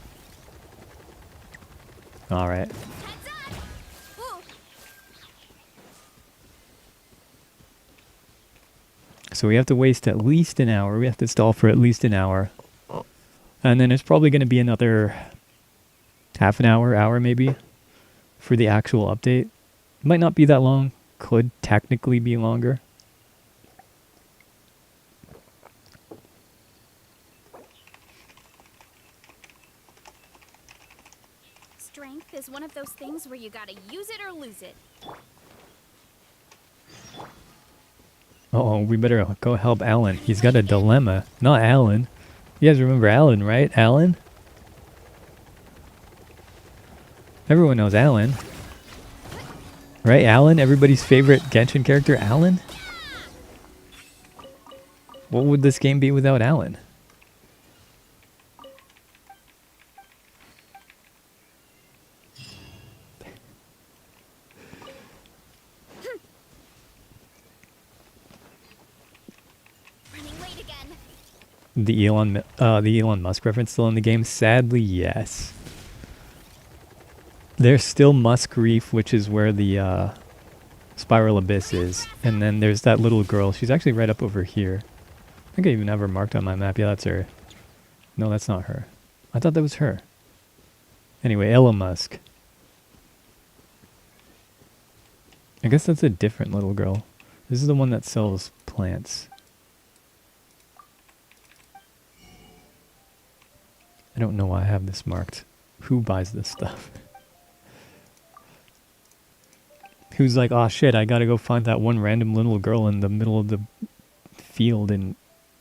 Alright. Heads up. Ooh. So we have to waste at least an hour. We have to stall for at least an hour. And then there's probably going to be another half an hour, hour maybe, for the actual update. Might not be that long. Could technically be longer. Strength is one of those things where you gotta use it or lose it. Uh-oh, we better go help Alan. He's got a dilemma. Not Alan. You guys remember Alan, right? Alan? Everyone knows Alan. Right, Alan? Everybody's favorite Genshin character, Alan? What would this game be without Alan? Running late again. The Elon Musk reference still in the game? Sadly, yes. There's still Musk Reef, which is where the Spiral Abyss is. And then there's that little girl. She's actually right up over here. I think I even have her marked on my map. Yeah, that's her. No, that's not her. I thought that was her. Anyway, Elon Musk. I guess that's a different little girl. This is the one that sells plants. I don't know why I have this marked. Who buys this stuff? Who's like, oh shit, I gotta go find that one random little girl in the middle of the field in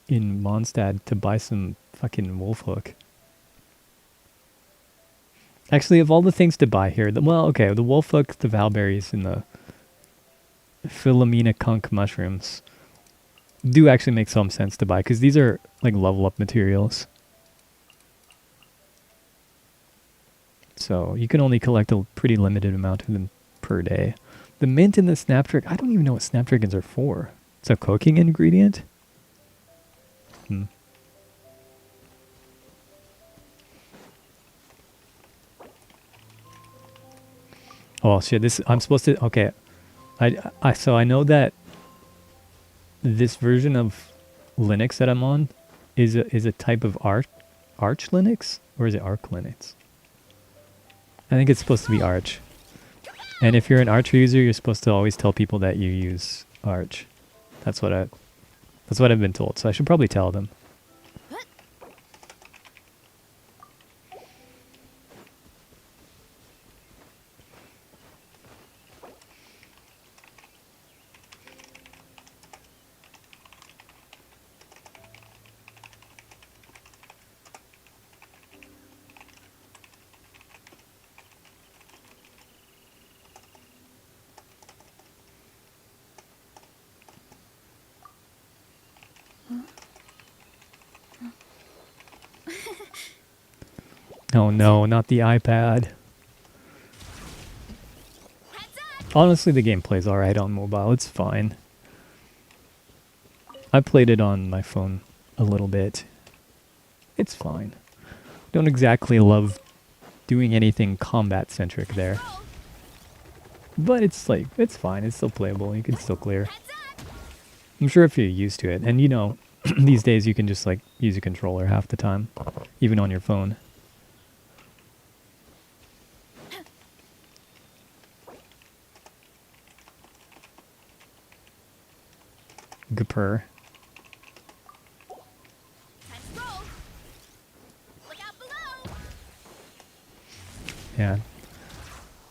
Mondstadt to buy some fucking wolf hook. Actually, of all the things to buy here, the wolf hook, the valberries, and the Philomena conch mushrooms do actually make some sense to buy, because these are like level up materials. So you can only collect a pretty limited amount of them per day. The mint and the snapdragon, I don't even know what snapdragons are for. It's a cooking ingredient? Oh shit, I'm supposed to, okay. So I know that this version of Linux that I'm on is a type of Arch Linux? Or is it Arch Linux? I think it's supposed to be Arch. And if you're an Arch user, you're supposed to always tell people that you use Arch. That's what I've been told. So I should probably tell them. Oh no, not the iPad. Honestly, the game plays alright on mobile. It's fine. I played it on my phone a little bit. It's fine. Don't exactly love doing anything combat-centric there. But it's like, it's fine. It's still playable. You can still clear. I'm sure if you're used to it. And you know, these days you can just like use a controller half the time. Even on your phone. Gapur. Yeah.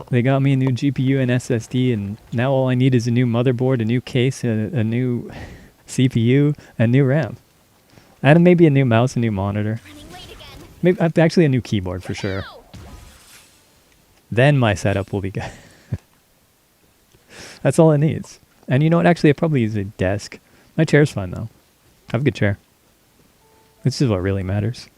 They got me a new GPU and SSD, and now all I need is a new motherboard, a new case, a new CPU, and new RAM. And maybe a new mouse, a new monitor. Maybe actually a new keyboard for sure. Then my setup will be good. That's all it needs. And you know what? Actually, I probably use a desk. My chair's fine, though. I have a good chair. This is what really matters.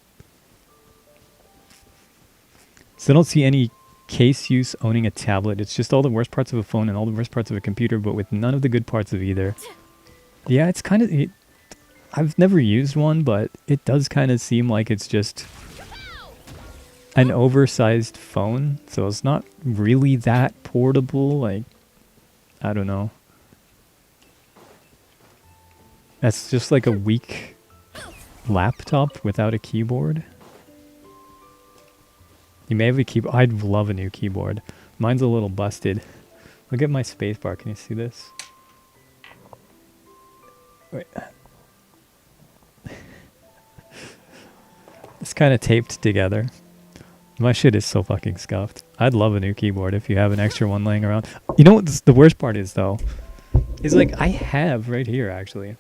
So I don't see any case use owning a tablet. It's just all the worst parts of a phone and all the worst parts of a computer, but with none of the good parts of either. Yeah, it's kind of... I've never used one, but it does kind of seem like it's just an oversized phone. So it's not really that portable. Like, I don't know. That's just like a weak laptop without a keyboard. You may have a keyboard. I'd love a new keyboard. Mine's a little busted. Look at my spacebar. Can you see this? Wait. It's kind of taped together. My shit is so fucking scuffed. I'd love a new keyboard if you have an extra one laying around. You know what the worst part is, though? Is like, I have right here, actually.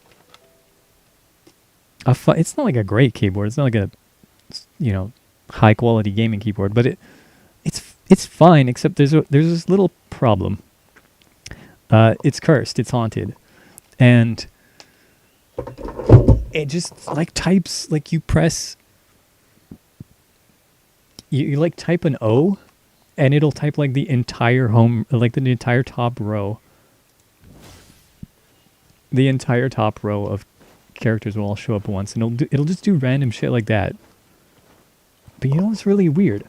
It's not like a great keyboard. It's not like a, you know, high quality gaming keyboard, but it's fine, except there's this little problem. It's cursed. It's haunted. And it just like types, like you press... You like type an O, and it'll type like the entire like the entire top row. The entire top row of characters will all show up once, and it'll just do random shit like that. But you know what's really weird?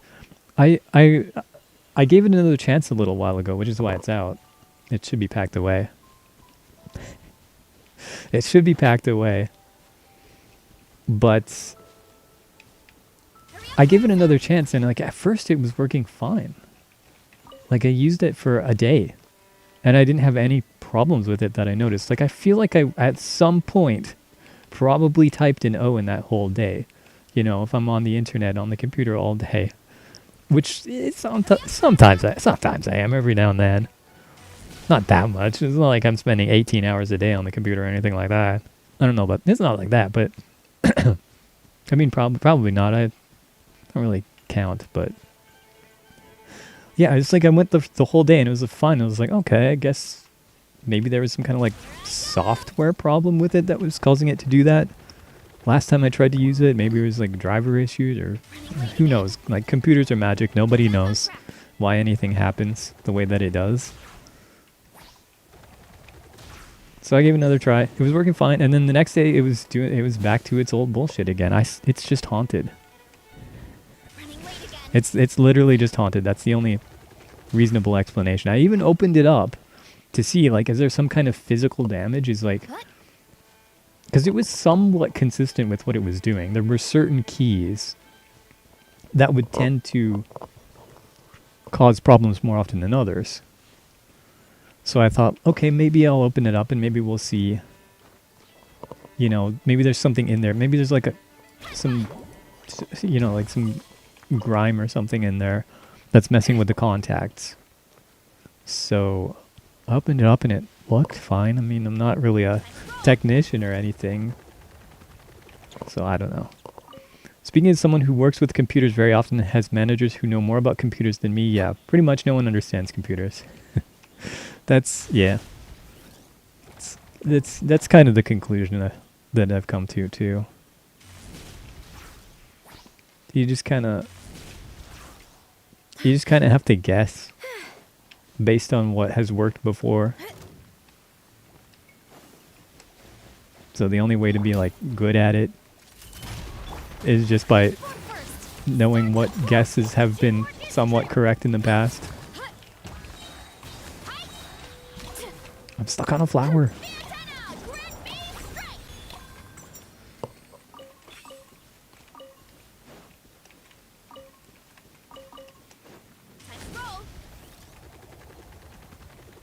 I gave it another chance a little while ago, which is why it's out. It should be packed away. It should be packed away. But I gave it another chance, and like at first it was working fine. Like I used it for a day, and I didn't have any problems with it that I noticed. Like I feel like I at some point probably typed an O in that whole day. You know, if I'm on the internet on the computer all day, which sometimes I am every now and then. Not that much. It's not like I'm spending 18 hours a day on the computer or anything like that. I don't know, but it's not like that. But I mean, probably not. I don't really count, but yeah, it's like I went the whole day and it was fun. I was like, okay, I guess maybe there was some kind of like software problem with it that was causing it to do that. Last time I tried to use it, maybe it was like driver issues or who knows. Like computers are magic. Nobody knows why anything happens the way that it does. So I gave it another try. It was working fine, and then the next day it was back to its old bullshit again. It's just haunted. It's literally just haunted. That's the only reasonable explanation. I even opened it up to see, like, is there some kind of physical damage? Is like, because it was somewhat consistent with what it was doing. There were certain keys that would tend to cause problems more often than others. So I thought, okay, maybe I'll open it up and maybe we'll see, you know, maybe there's something in there. Maybe there's like some grime or something in there that's messing with the contacts. So I opened it up and it looked fine. I mean, I'm not really a technician or anything, so I don't know. Speaking as someone who works with computers very often and has managers who know more about computers than me, yeah, pretty much no one understands computers. That's kind of the conclusion that I've come to too. You just kind of have to guess based on what has worked before. So the only way to be like good at it is just by knowing what guesses have been somewhat correct in the past. I'm stuck on a flower.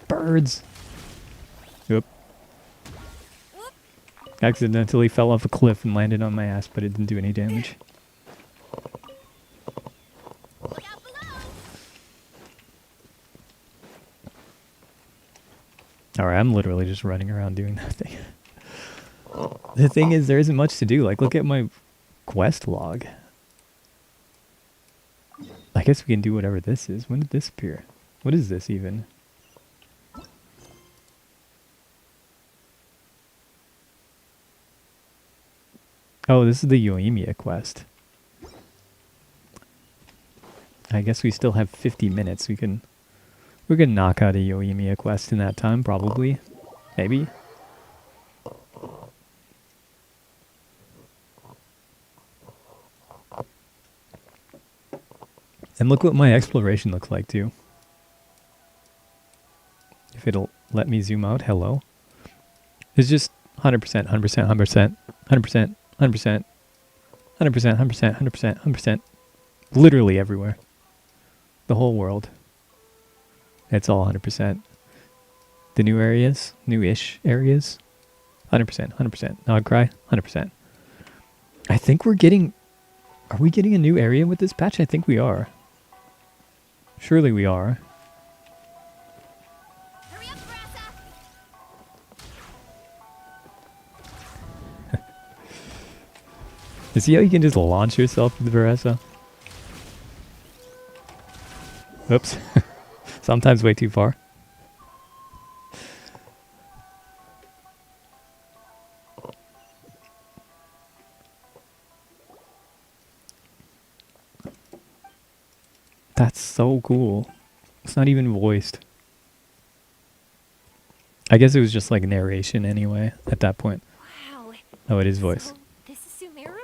Birds. Oop. Accidentally fell off a cliff and landed on my ass, but it didn't do any damage. Alright, I'm literally just running around doing nothing. The thing is, there isn't much to do. Like, look at my quest log. I guess we can do whatever this is. When did this appear? What is this even? Oh, this is the Yoimiya quest. I guess we still have 50 minutes. We can knock out a Yoimiya quest in that time, probably. Maybe. And look what my exploration looks like, too. If it'll let me zoom out, hello. It's just 100%, 100%, 100%, 100%, 100%, 100%, 100%, 100%, 100%. Literally everywhere. The whole world. It's all 100%. The new areas, new-ish areas, 100%, 100%. Nog Cry, 100%. I think we're getting... Are we getting a new area with this patch? I think we are. Surely we are. Hurry up, Brassa! You see how you can just launch yourself with the Veressa? Oops. Sometimes way too far. That's so cool. It's not even voiced. I guess it was just like narration anyway at that point. Wow. Oh, it is voice. So, this is Sumeru?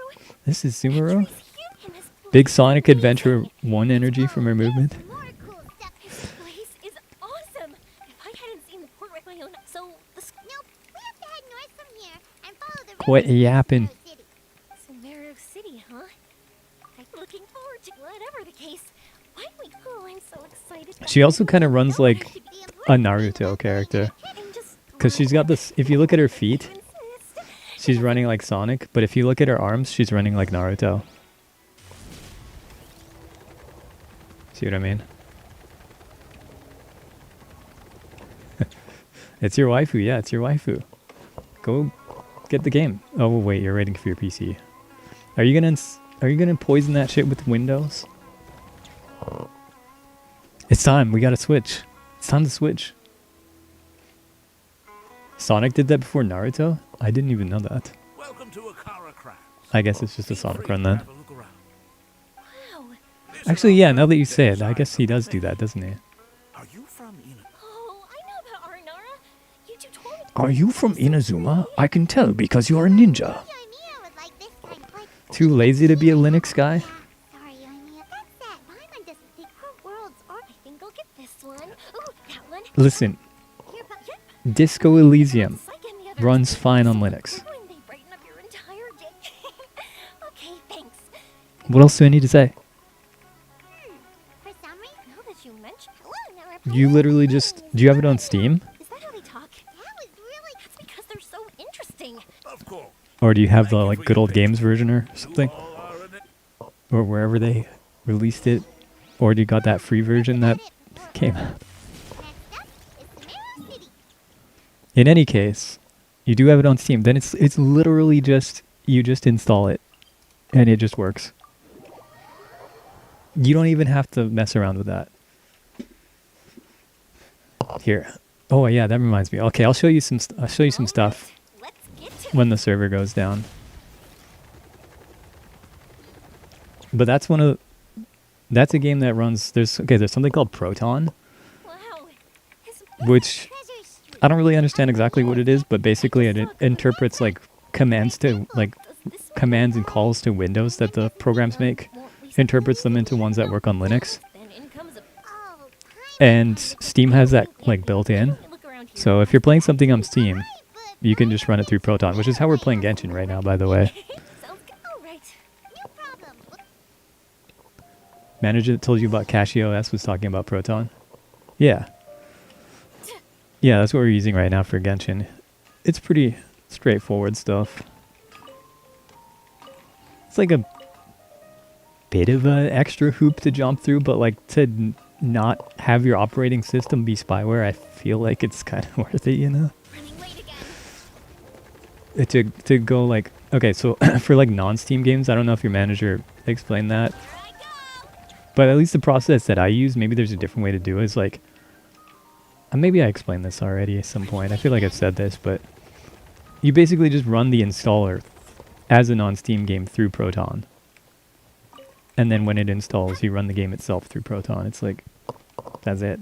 This is Sumeru? He's here in this Big place. Sonic Amazing. Adventure 1 energy from her movement. More cool stuff. This place is awesome. If I hadn't seen the port with my own... So, nope. We have to head north from here and follow the What river to yapping? Sumeru City, huh? I'm looking forward to whatever the case. Why we... Oh, I'm so excited. She also kind of runs like a Naruto character. Because she's got this... If you look at her feet, she's running like Sonic. But if you look at her arms, she's running like Naruto. See what I mean? It's your waifu. Yeah, it's your waifu. Go get the game. Oh, wait. You're waiting for your PC. Are you gonna poison that shit with Windows? It's time. We gotta switch. It's time to switch. Sonic did that before Naruto? I didn't even know that. Welcome to Akara Crafts. I guess it's just a Sonic run then. Have a look around. Wow. Actually, yeah, now that you say it, I guess he does do that, doesn't he? Are you from Ina? Oh, I know about Arinara. You two told me. Are you from Inazuma? I can tell because you're a ninja. Yoimiya would like this kind of like... Too lazy to be a Linux guy? Sorry, Yoimiya. That's that. Paimon doesn't think her worlds are... I think I'll get this one. Ooh, that one. Listen, Here, yep. Disco Elysium Psych and the others. runs fine on Linux. When they brighten up your entire day. Okay, thanks. What else do I need to say? For some reason, now that you mention... You literally just... Do you have it on Steam? Is that how they talk? That was really... That's because they're so interesting. Of course. Or do you have the like good old games version or something? All are in it. Or wherever they released it? Or do you got that free version that came out? Next up is Sumeru City. In any case, you do have it on Steam. Then it's literally just... You just install it. And it just works. You don't even have to mess around with that. Here. Oh yeah, that reminds me. Okay, I'll show you some stuff Let's get to when the server goes down. But that's that's a game that runs there's something called Proton, Wow. which I don't really understand exactly what it is, but basically it interprets like commands and calls to Windows that the programs make, interprets them into ones that work on Linux. And Steam has that like built in. So if you're playing something on Steam, you can just run it through Proton, which is how we're playing Genshin right now, by the way. Sounds good. All right. No problem. Manager that told you about CashOS was talking about Proton. Yeah. Yeah, that's what we're using right now for Genshin. It's pretty straightforward stuff. It's like a bit of an extra hoop to jump through, but like to not have your operating system be spyware, I feel like it's kind of worth it, you know? Running late again. To go like, okay, so for like non-Steam games, I don't know if your manager explained that, Here I go. but at least the process that I use, maybe there's a different way to do it, is like, maybe I explained this already at some point, I feel like I've said this, but you basically just run the installer as a non-Steam game through Proton. and then when it installs, you run the game itself through Proton. It's like, that's it.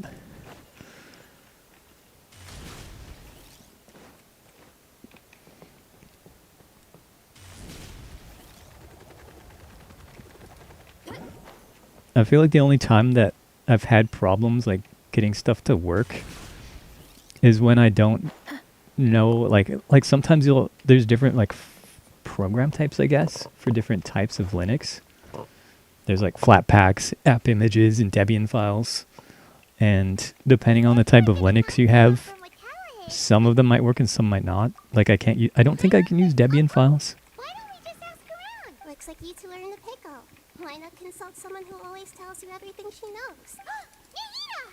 I feel like the only time that I've had problems like getting stuff to work is when I don't know, like sometimes there's different like program types, I guess, for different types of Linux. There's like Flatpaks, app images, and Debian files. And depending on the type of Linux you have, some of them might work and some might not. Like I don't think I can use Debian files. Why don't we just ask around? Looks like you two are in the pickle. Why not consult someone who always tells you everything she knows? Nina!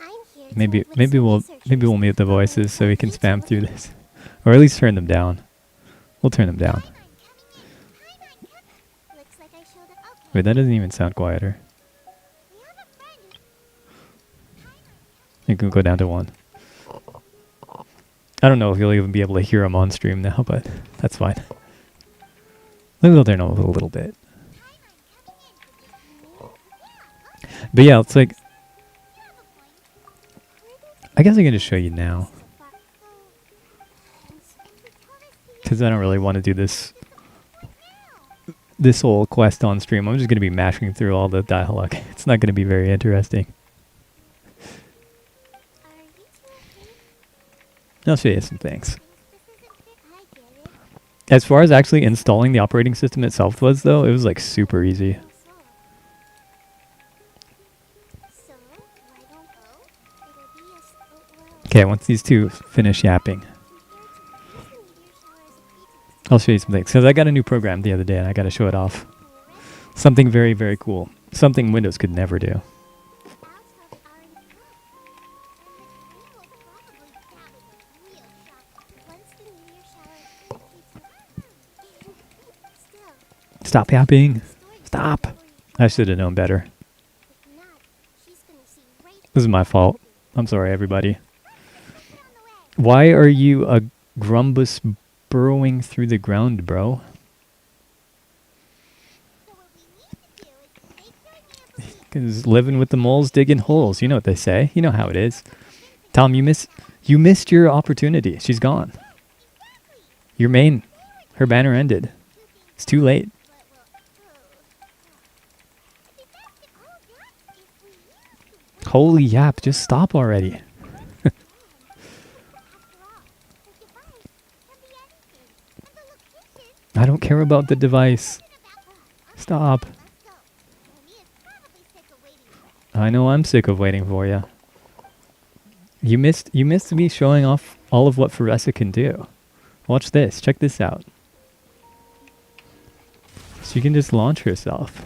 I'm here to Maybe inflict some we'll researchers mute the on voices so we can future spam through Olympics. this, or at least turn them down. We'll turn them down. Looks like I showed it. Okay. Wait, that doesn't even sound quieter. We have a friend. You can go down to 1. I don't know if you'll even be able to hear them on stream now, but that's fine. Maybe we'll turn them up a little bit. But yeah, it's like, I guess I can just show you now, because I don't really want to do this whole quest on stream. I'm just going to be mashing through all the dialogue. It's not going to be very interesting. I'll show you some things. As far as actually installing the operating system itself was, though, it was like super easy. Okay, once these two finish yapping, I'll show you some things. Because I got a new program the other day and I got to show it off. Something very, very cool. Something Windows could never do. Stop yapping. Stop. I should have known better. This is my fault. I'm sorry, everybody. Why are you a grumbus burrowing through the ground, bro? Because living with the moles, digging holes. You know what they say. You know how it is. Tom, you missed your opportunity. She's gone. Her banner ended. It's too late. Holy yap, just stop already. I don't care about the device. Stop. I know I'm sick of waiting for you. You missed me showing off all of what Faresa can do. Watch this. Check this out. She can just launch herself.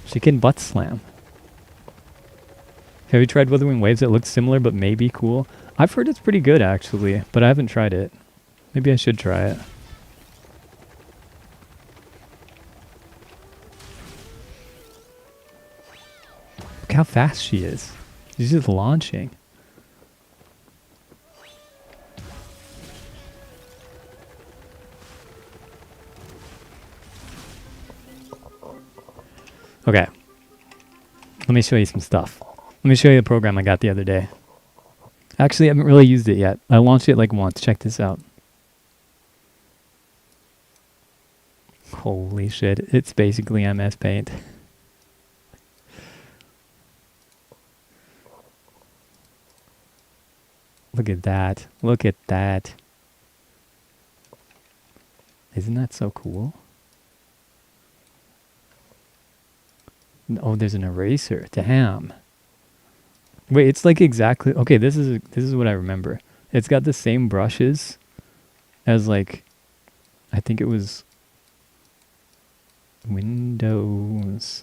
She can butt slam. Have you tried Wuthering Waves? It looks similar but maybe cool. I've heard it's pretty good actually, but I haven't tried it. Maybe I should try it. Look how fast she is. She's just launching. Okay. Let me show you some stuff. Let me show you the program I got the other day. Actually, I haven't really used it yet. I launched it like once. Check this out. Holy shit. It's basically MS Paint. Look at that. Look at that. Isn't that so cool? Oh, there's an eraser. Damn. Wait, it's like exactly... Okay, this is what I remember. It's got the same brushes as like... I think it was... Windows...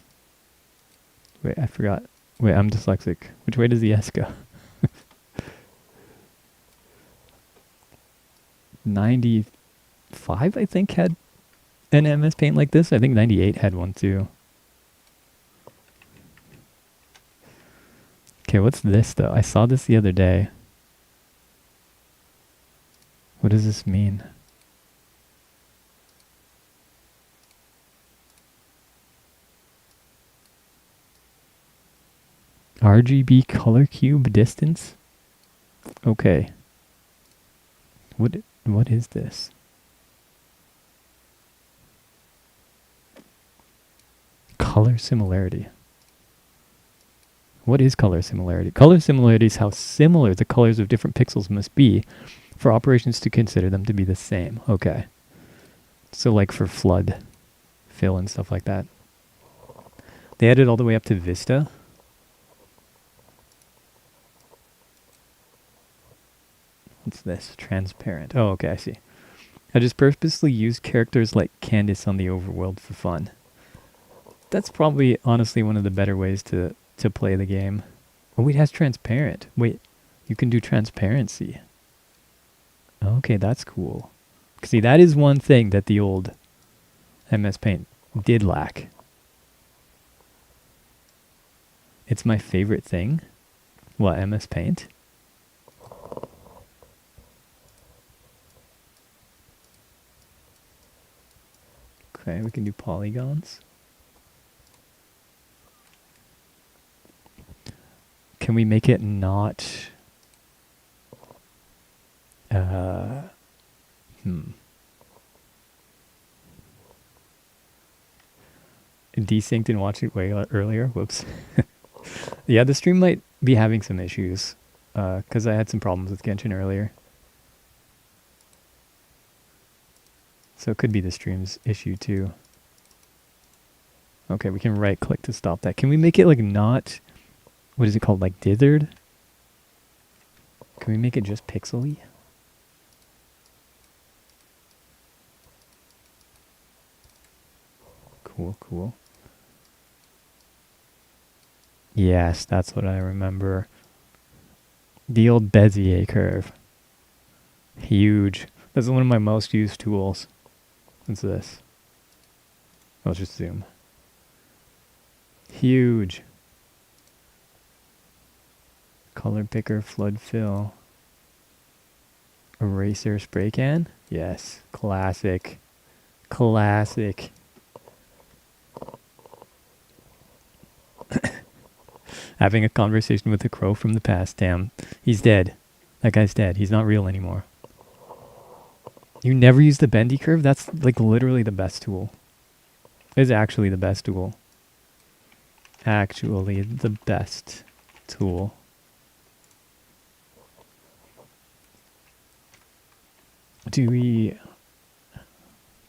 Wait, I forgot. Wait, I'm dyslexic. Which way does the S go? 95, I think, had an MS Paint like this. I think 98 had one too. Okay, what's this though? I saw this the other day. What does this mean? RGB color cube distance? Okay. What is this? Color similarity. What is color similarity? Color similarity is how similar the colors of different pixels must be for operations to consider them to be the same. Okay. So like for flood, fill, and stuff like that. They added all the way up to Vista. What's this? Transparent. Oh, okay, I see. I just purposely used characters like Candace on the overworld for fun. That's probably, honestly, one of the better ways to play the game. Oh, it has transparent. Wait, you can do transparency. Okay, that's cool. See, that is one thing that the old MS Paint did lack. It's my favorite thing. What, MS Paint? Okay, we can do polygons. Can we make it not... Desynced and watched it way earlier. Whoops. Yeah, the stream might be having some issues. Because I had some problems with Genshin earlier. So it could be the stream's issue too. Okay, we can right click to stop that. Can we make it like not... What is it called? Like dithered? Can we make it just pixely? Cool, cool. Yes, that's what I remember. The old Bezier curve. Huge. That's one of my most used tools. What's this? Let's just zoom. Huge. Color picker, flood fill. Eraser spray can? Yes. Classic. Classic. Having a conversation with a crow from the past. Damn. He's dead. That guy's dead. He's not real anymore. You never use the bendy curve? That's like literally the best tool. It's actually the best tool. Actually the best tool. Do we...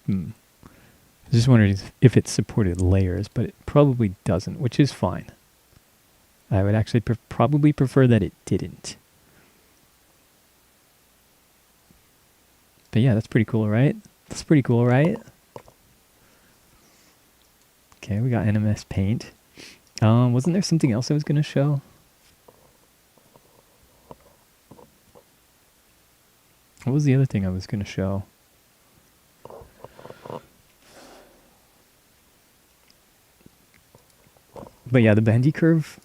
I was just wondering if it supported layers, but it probably doesn't, which is fine. I would actually probably prefer that it didn't. But yeah, that's pretty cool, right? That's pretty cool, right? Okay, we got NMS Paint. Wasn't there something else I was going to show? What was the other thing I was going to show? But yeah, the bendy curve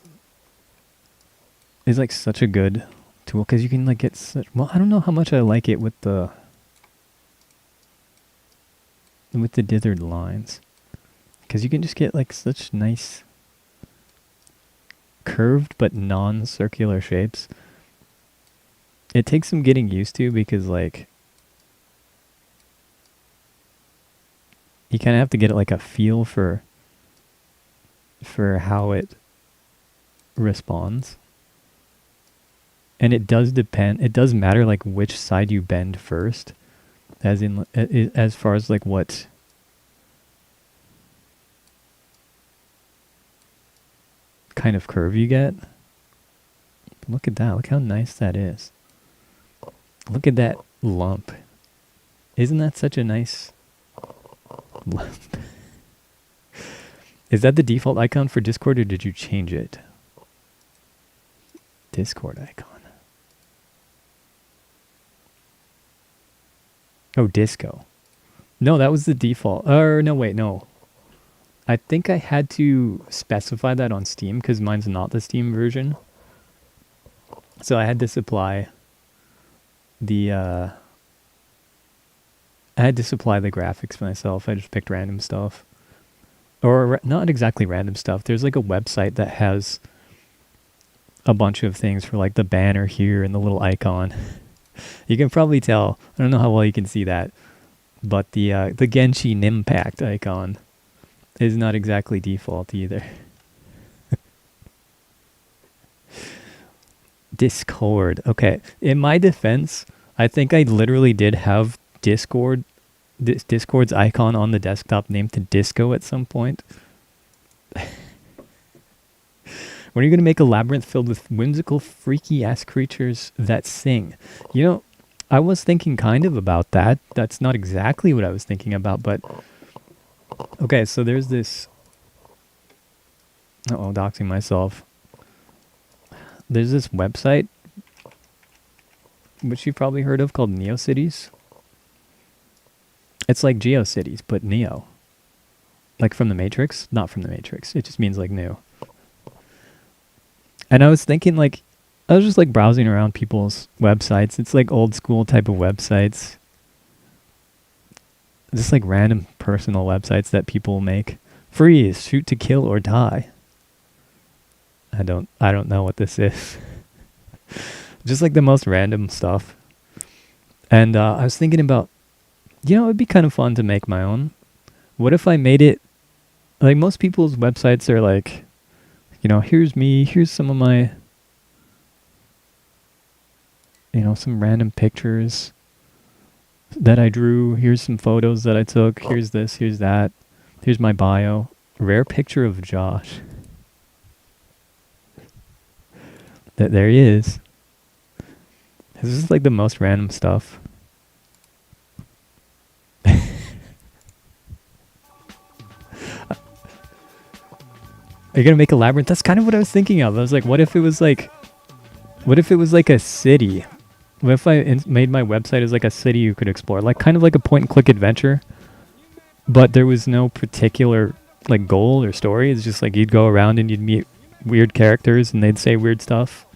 is like such a good tool because you can like get such... Well, I don't know how much I like it with the dithered lines. Because you can just get like such nice curved but non-circular shapes. It takes some getting used to because like you kind of have to get like a feel for how it responds. And it does depend, it does matter like which side you bend first, as in as far as like what kind of curve you get. Look at that, look how nice that is. Look at that lump. Isn't that such a nice lump? Is that the default icon for Discord or did you change it? Discord icon. Oh, disco. No, that was the default. Or no, wait, no. I think I had to specify that on Steam because mine's not the Steam version. So I had to supply the graphics myself. I just picked random stuff. Or not exactly random stuff. There's like a website that has a bunch of things for like the banner here and the little icon. You can probably tell. I don't know how well you can see that, but the Genshin Impact icon is not exactly default either. Discord. Okay. In my defense, I think I literally did have Discord's icon on the desktop named to Disco at some point. When are you going to make a labyrinth filled with whimsical, freaky-ass creatures that sing? You know, I was thinking kind of about that. That's not exactly what I was thinking about, but... Okay, so there's this... Uh-oh, doxing myself. There's this website, which you've probably heard of, called NeoCities. It's like GeoCities, but Neo. Like from the Matrix? Not from the Matrix. It just means like new. And I was thinking like, I was just like browsing around people's websites. It's like old school type of websites. Just like random personal websites that people make. Freeze, shoot to kill or die. I don't know what this is. Just like the most random stuff. And I was thinking about, you know, it'd be kind of fun to make my own. What if I made it, like most people's websites are like, you know, here's me, here's some of my, you know, some random pictures that I drew. Here's some photos that I took. Here's this, here's that. Here's my bio. Rare picture of Josh. There he is. This is like the most random stuff. Are you gonna make a labyrinth? That's kind of what I was thinking of. I was like, what if it was like a city? What if I made my website as like a city you could explore, like kind of like a point and click adventure, but there was no particular like goal or story. It's just like you'd go around and you'd meet weird characters and they'd say weird stuff.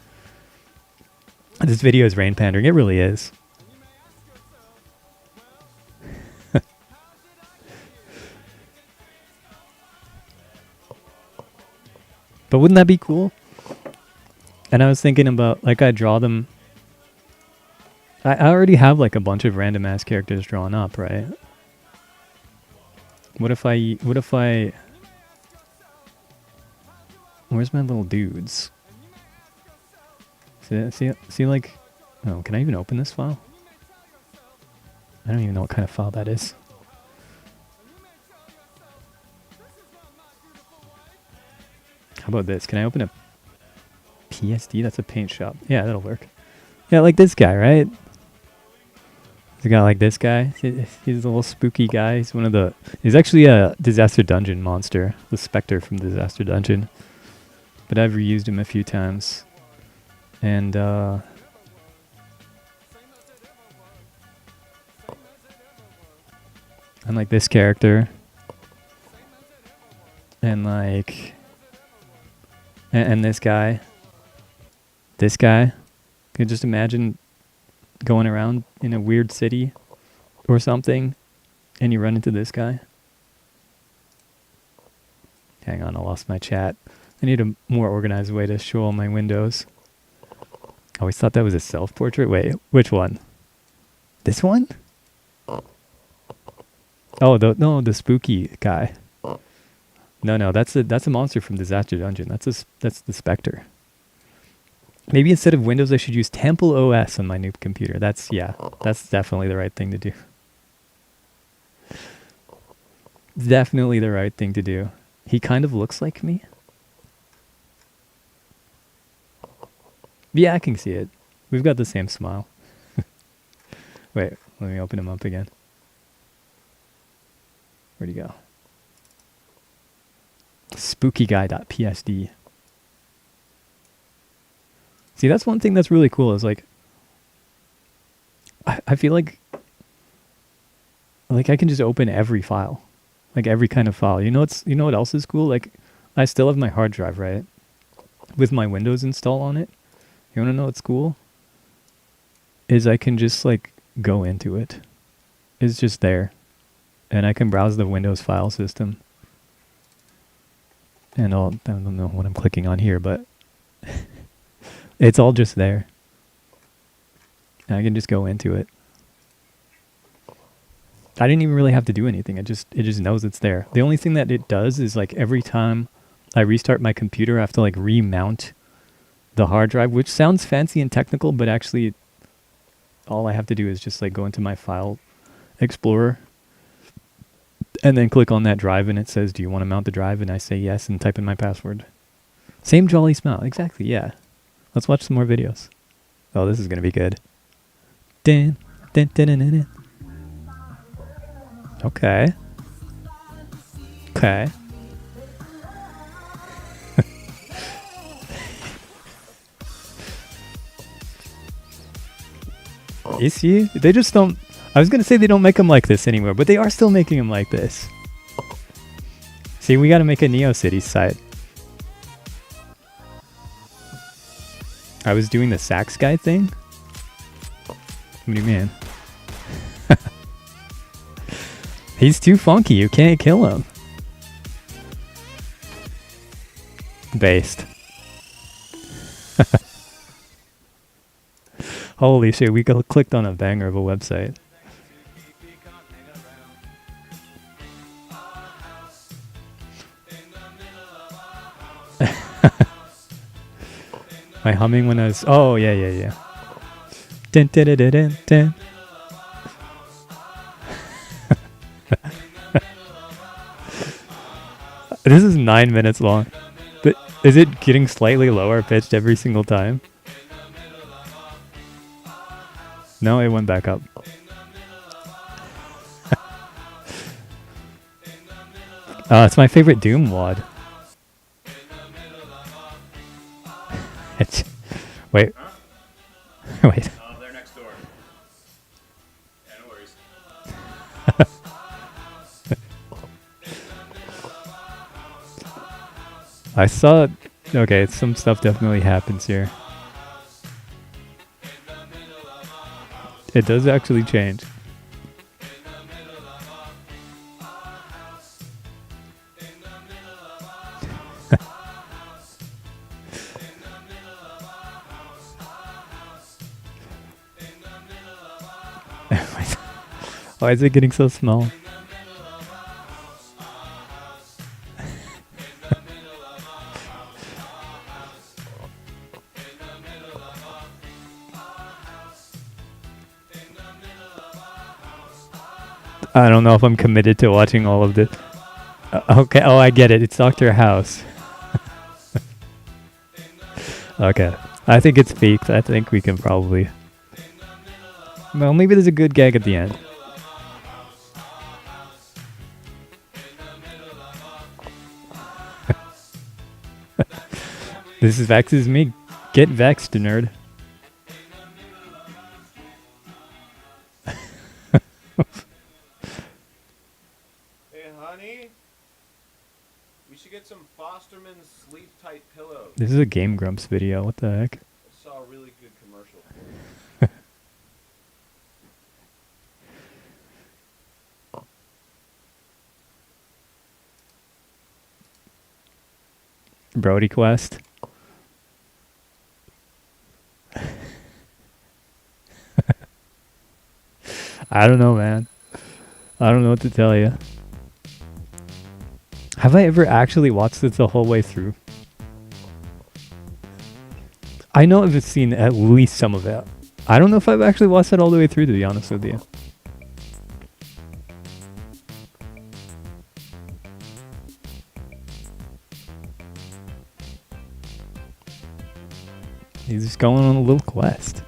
This video is rain pandering. It really is. But wouldn't that be cool? And I was thinking about, like, I draw them. I already have, like, a bunch of random ass characters drawn up, right? What if I... Where's my little dudes? See, like... Oh, can I even open this file? I don't even know what kind of file that is. How about this? Can I open a PSD? That's a paint shop. Yeah, that'll work. Yeah, like this guy, right? He's got like this guy. He's a little spooky guy. He's one of the... He's actually a Disaster Dungeon monster. The Spectre from Disaster Dungeon. But I've reused him a few times. And, and like this character. And like... And this guy. This guy. Could just imagine going around in a weird city or something and you run into this guy. Hang on, I lost my chat. I need a more organized way to show all my windows. I always thought that was a self-portrait. Wait, which one? This one? Oh, the spooky guy. No, that's a monster from Disaster Dungeon. That's the Spectre. Maybe instead of Windows, I should use Temple OS on my new computer. That's definitely the right thing to do. Definitely the right thing to do. He kind of looks like me. Yeah, I can see it. We've got the same smile. Wait, let me open him up again. Where'd he go? Spookyguy.psd. See, that's one thing that's really cool is like, I feel like I can just open every file, like every kind of file. You know what else is cool? Like, I still have my hard drive, right, with my Windows install on it. You want to know what's cool? Is I can just like go into it. It's just there, and I can browse the Windows file system. And I don't know what I'm clicking on here, but It's all just there. And I can just go into it. I didn't even really have to do anything. It just knows it's there. The only thing that it does is like every time I restart my computer, I have to like remount the hard drive, which sounds fancy and technical, but actually all I have to do is just like go into my file explorer and then click on that drive and it says, do you want to mount the drive? And I say yes and type in my password. Same jolly smile. Exactly. Yeah. Let's watch some more videos. Oh, this is going to be good. Dun, dun, dun, dun, dun, dun. Okay. Okay. You see? They just don't... I was going to say they don't make them like this anymore, but they are still making them like this. See, we got to make a NeoCities site. I was doing the sax guy thing? What do you mean? He's too funky. You can't kill him. Based. Holy shit, we clicked on a banger of a website. My humming when I was... Oh, yeah. Dun, dun, dun, dun, dun. This is 9 minutes long. But is it getting slightly lower pitched every single time? No, it went back up. It's my favorite Doom WOD. Wait. Wait. They're next door. Yeah, no worries. I saw... Okay, some stuff definitely happens here. It does actually change. Why is it getting so small? I don't know if I'm committed to watching all of this. Okay, oh, I get it. It's Dr. House. Okay. I think it's peaked. I think we can probably... Well, maybe there's a good gag at the end. This is vexes me. Get vexed, nerd. Hey, honey. We should get some Fosterman's Sleep Tight pillows. This is a Game Grumps video. What the heck? I saw a really good commercial. Brody Quest. I don't know, man. I don't know what to tell you. Have I ever actually watched it the whole way through? I know I've seen at least some of it. I don't know if I've actually watched it all the way through, to be honest with you. He's just going on a little quest.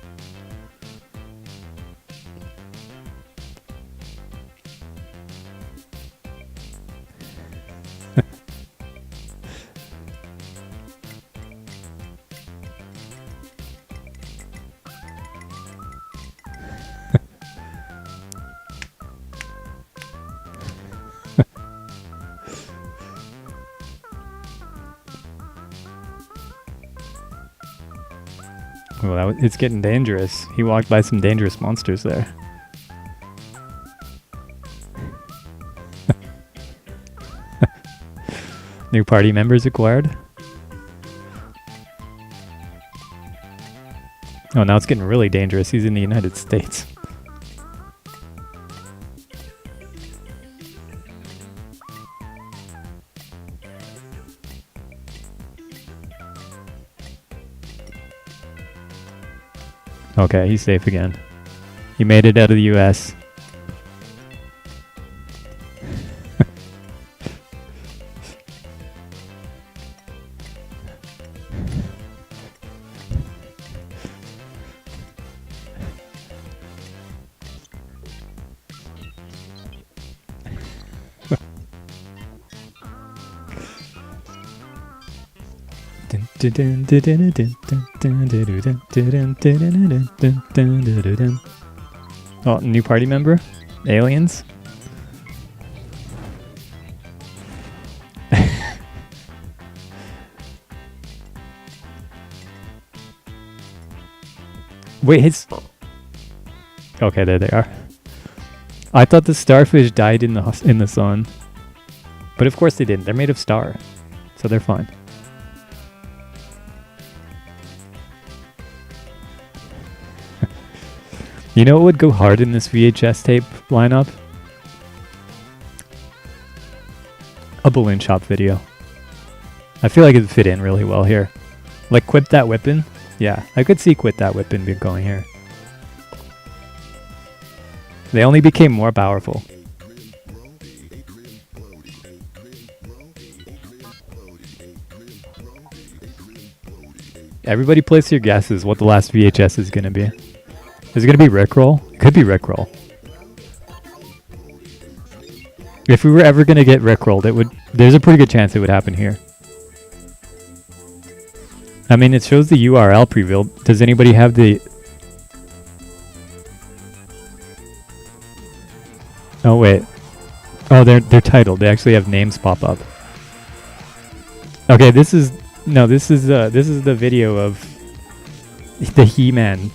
Well, it's getting dangerous. He walked by some dangerous monsters there. New party members acquired. Oh, now it's getting really dangerous. He's in the United States. Okay, he's safe again. He made it out of the US. Oh, new party member? Aliens? Wait, his... Okay, there they are. I thought the starfish died in the sun. But of course they didn't. They're made of star. So they're fine. You know what would go hard in this VHS tape lineup? A balloon shop video. I feel like it'd fit in really well here. Like Quit That Whippin'? Yeah, I could see Quit That Whippin' be going here. They only became more powerful. Everybody place your guesses what the last VHS is going to be. Is it going to be Rickroll? It could be Rickroll. If we were ever going to get Rickrolled, it would. There's a pretty good chance it would happen here. I mean, it shows the URL preview. Does anybody have the... Oh, wait. Oh, they're titled. They actually have names pop up. Okay, this is... No, this is the video of the He-Man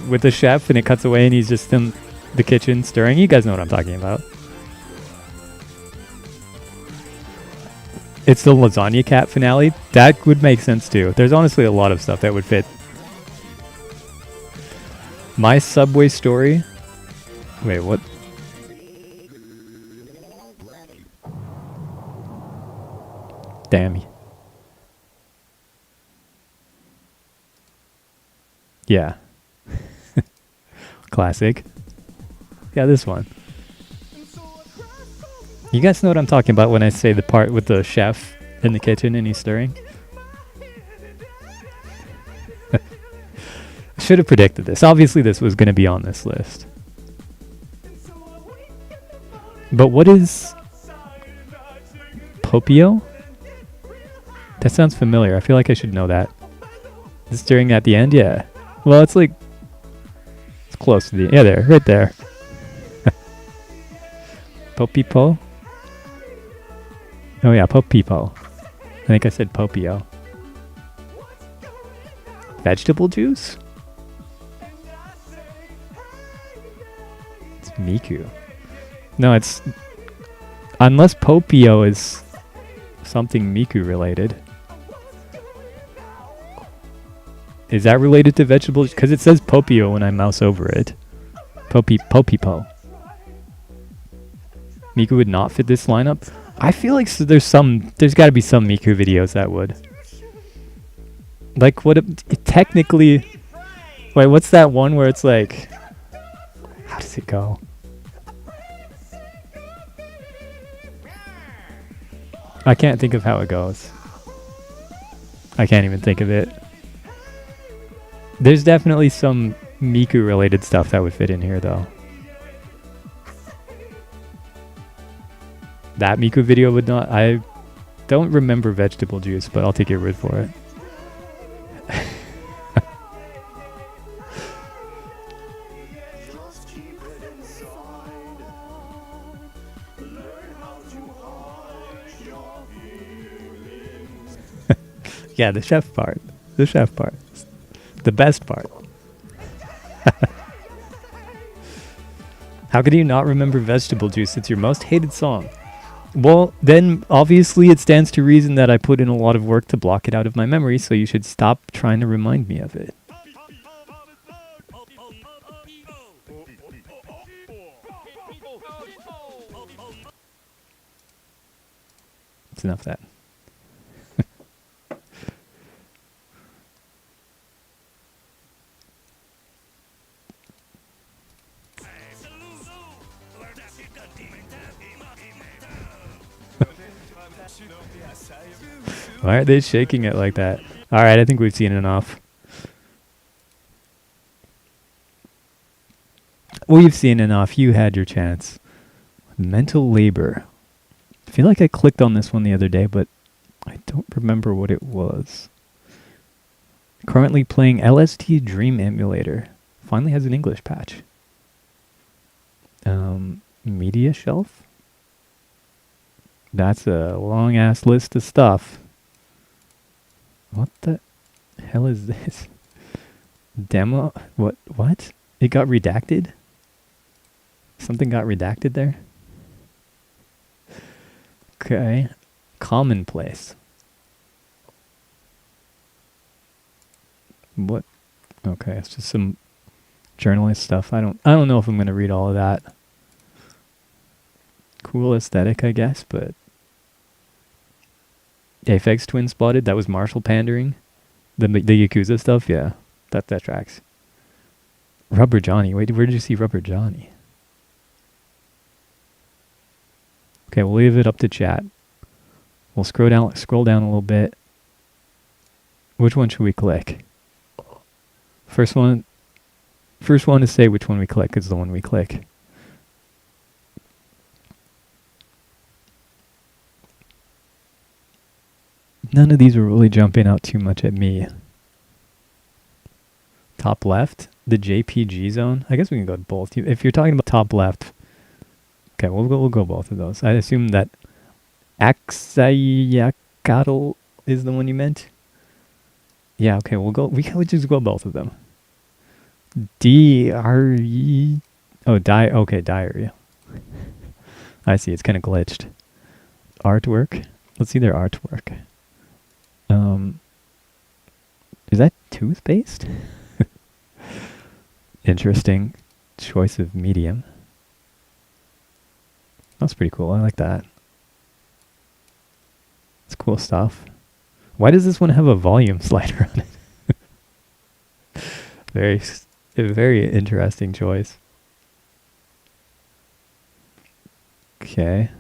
with the chef, and it cuts away and he's just in the kitchen stirring. You guys know what I'm talking about. It's the Lasagna Cat finale. That would make sense too. There's honestly a lot of stuff that would fit. My Subway Story. Wait, what? Damn. Yeah. Classic. Yeah, this one. You guys know what I'm talking about when I say the part with the chef in the kitchen and he's stirring? I should have predicted this. Obviously, this was going to be on this list. But what is... Popio? That sounds familiar. I feel like I should know that. The stirring at the end? Yeah. Well, it's like... It's close to the... Yeah, there. Right there. Popipo? Oh yeah, Popipo. I think I said Popio. Vegetable juice? It's Miku. No, it's... Unless Popio is something Miku related. Is that related to vegetables? Because it says Popio when I mouse over it. Popipo. Miku would not fit this lineup. I feel like there's got to be some Miku videos that would. Like what? Technically, wait, what's that one where it's like? How does it go? I can't think of how it goes. I can't even think of it. There's definitely some Miku related stuff that would fit in here though. That Miku video would not. I don't remember vegetable juice, but I'll take your word for it. Yeah, the chef part. The chef part. The best part. How could you not remember vegetable juice? It's your most hated song. Well, then obviously it stands to reason that I put in a lot of work to block it out of my memory, so you should stop trying to remind me of it. That's enough of that. Why are they shaking it like that? Alright, I think we've seen enough. We've seen enough. You had your chance. Mental labor. I feel like I clicked on this one the other day, but I don't remember what it was. Currently playing LST Dream Emulator. Finally has an English patch. Media shelf? That's a long ass list of stuff. What the hell is this? Demo? What? It got redacted? Something got redacted there? Okay. Commonplace. What? Okay, it's just some journalist stuff. I don't know if I'm gonna read all of that. Cool aesthetic, I guess, but Aphex Twin spotted. That was Marshall pandering. The Yakuza stuff, yeah, that tracks. Rubber Johnny. Wait, where did you see Rubber Johnny? Okay, we'll leave it up to chat. We'll scroll down a little bit. Which one should we click? First one to say which one we click is the one we click. None of these are really jumping out too much at me. Top left, the JPG zone. I guess we can go to both. If you're talking about top left, okay, we'll go both of those. I assume that Axayacatl is the one you meant. Yeah, okay, we can just go both of them. D-R-E. Oh, okay, diary. I see, it's kind of glitched. Artwork. Let's see their artwork. Is that toothpaste? Interesting choice of medium. That's pretty cool. I like that. It's cool stuff. Why does this one have a volume slider on it? Very interesting choice. Okay.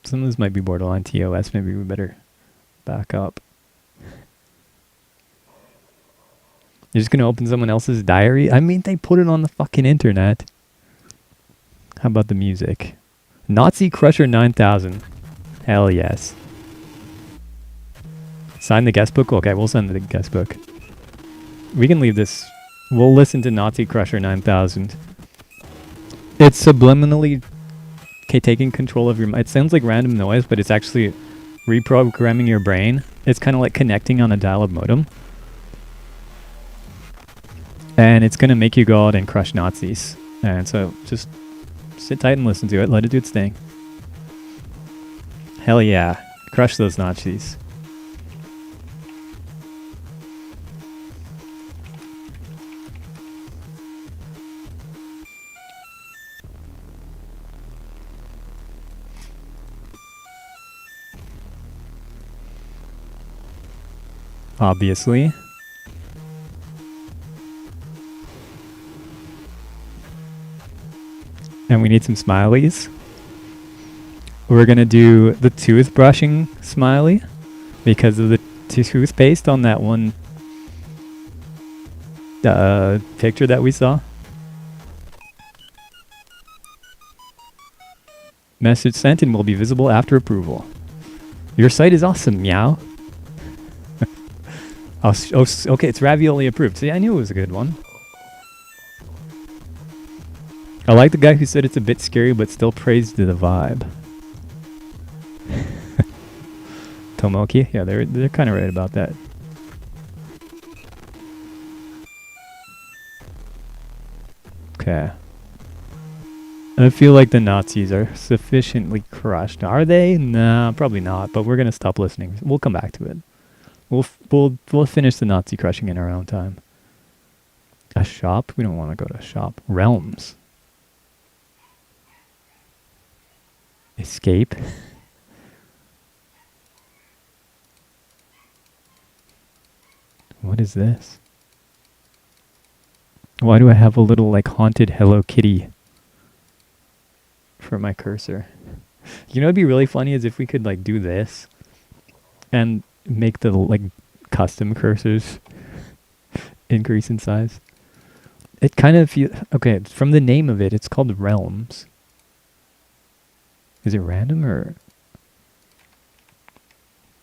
Some of this might be borderline TOS. Maybe we better back up. You're just gonna open someone else's diary? I mean, they put it on the fucking internet. How about the music? Nazi Crusher 9000. Hell yes. Sign the guest book? Okay, we'll send the guest book. We can leave this. We'll listen to Nazi Crusher 9000. It's subliminally taking control of your mind. It sounds like random noise, but it's actually reprogramming your brain. It's kind of like connecting on a dial-up modem. And it's going to make you go out and crush Nazis. And so just sit tight and listen to it. Let it do its thing. Hell yeah. Crush those Nazis. Obviously. And we need some smileys. We're going to do the toothbrushing smiley because of the toothpaste on that one picture that we saw. Message sent and will be visible after approval. Your site is awesome, meow. Okay, it's ravioli approved. See, I knew it was a good one. I like the guy who said it's a bit scary, but still praised the vibe. Tomoki? Yeah, they're kind of right about that. Okay. I feel like the Nazis are sufficiently crushed. Are they? Nah, probably not. But we're gonna stop listening. We'll come back to it. We'll finish the Nazi crushing in our own time. A shop? We don't want to go to a shop. Realms. Escape. What is this? Why do I have a little like haunted Hello Kitty for my cursor? You know, it'd be really funny is if we could like do this and make the like custom cursors increase in size. It kind of feel okay. From the name of it, it's called Realms. Is it random or?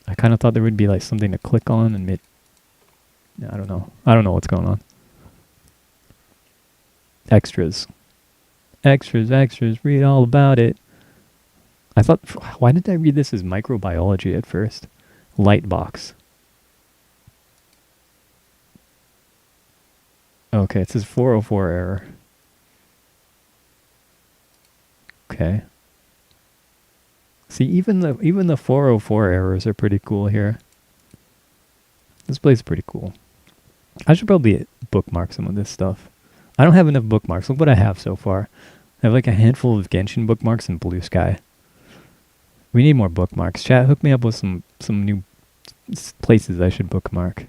I kind of thought there would be like something to click on and I don't know. I don't know what's going on. Extras. Extras, extras, read all about it. I thought, why did I read this as microbiology at first? Lightbox. Okay, it says 404 error. Okay. See, even the 404 errors are pretty cool here. This place is pretty cool. I should probably bookmark some of this stuff. I don't have enough bookmarks. Look what I have so far. I have like a handful of Genshin bookmarks and Blue Sky. We need more bookmarks. Chat, hook me up with some new places I should bookmark.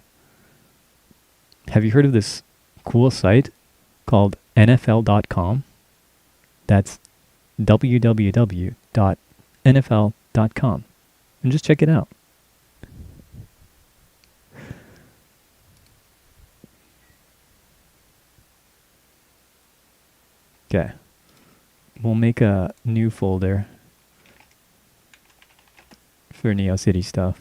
Have you heard of this cool site called NFL.com? That's www.nfl.com. And just check it out. Okay. We'll make a new folder for Neo City stuff.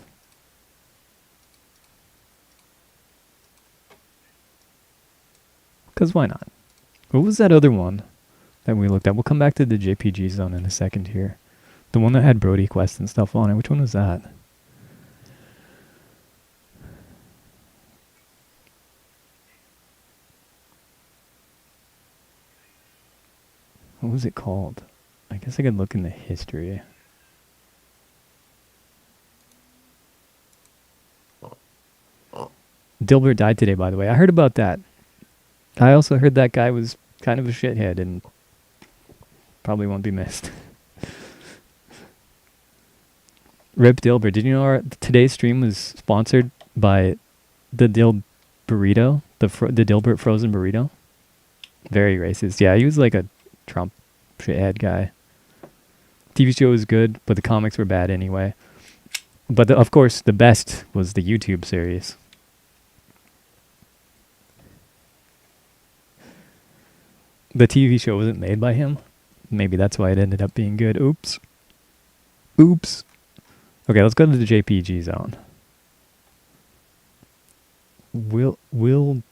Because why not? What was that other one that we looked at? We'll come back to the JPG zone in a second here. The one that had Brody Quest and stuff on it. Which one was that? What was it called? I guess I could look in the history. Dilbert died today, by the way. I heard about that. I also heard that guy was kind of a shithead and probably won't be missed. Rip Dilbert. Did you know today's stream was sponsored by the Burrito? The Dilbert frozen burrito? Very racist. Yeah, he was like a Trump shithead guy. TV show was good, but the comics were bad anyway. But of course, the best was the YouTube series. The TV show wasn't made by him. Maybe that's why it ended up being good. Oops. Oops. Okay, let's go to the JPG zone. Will.jpg.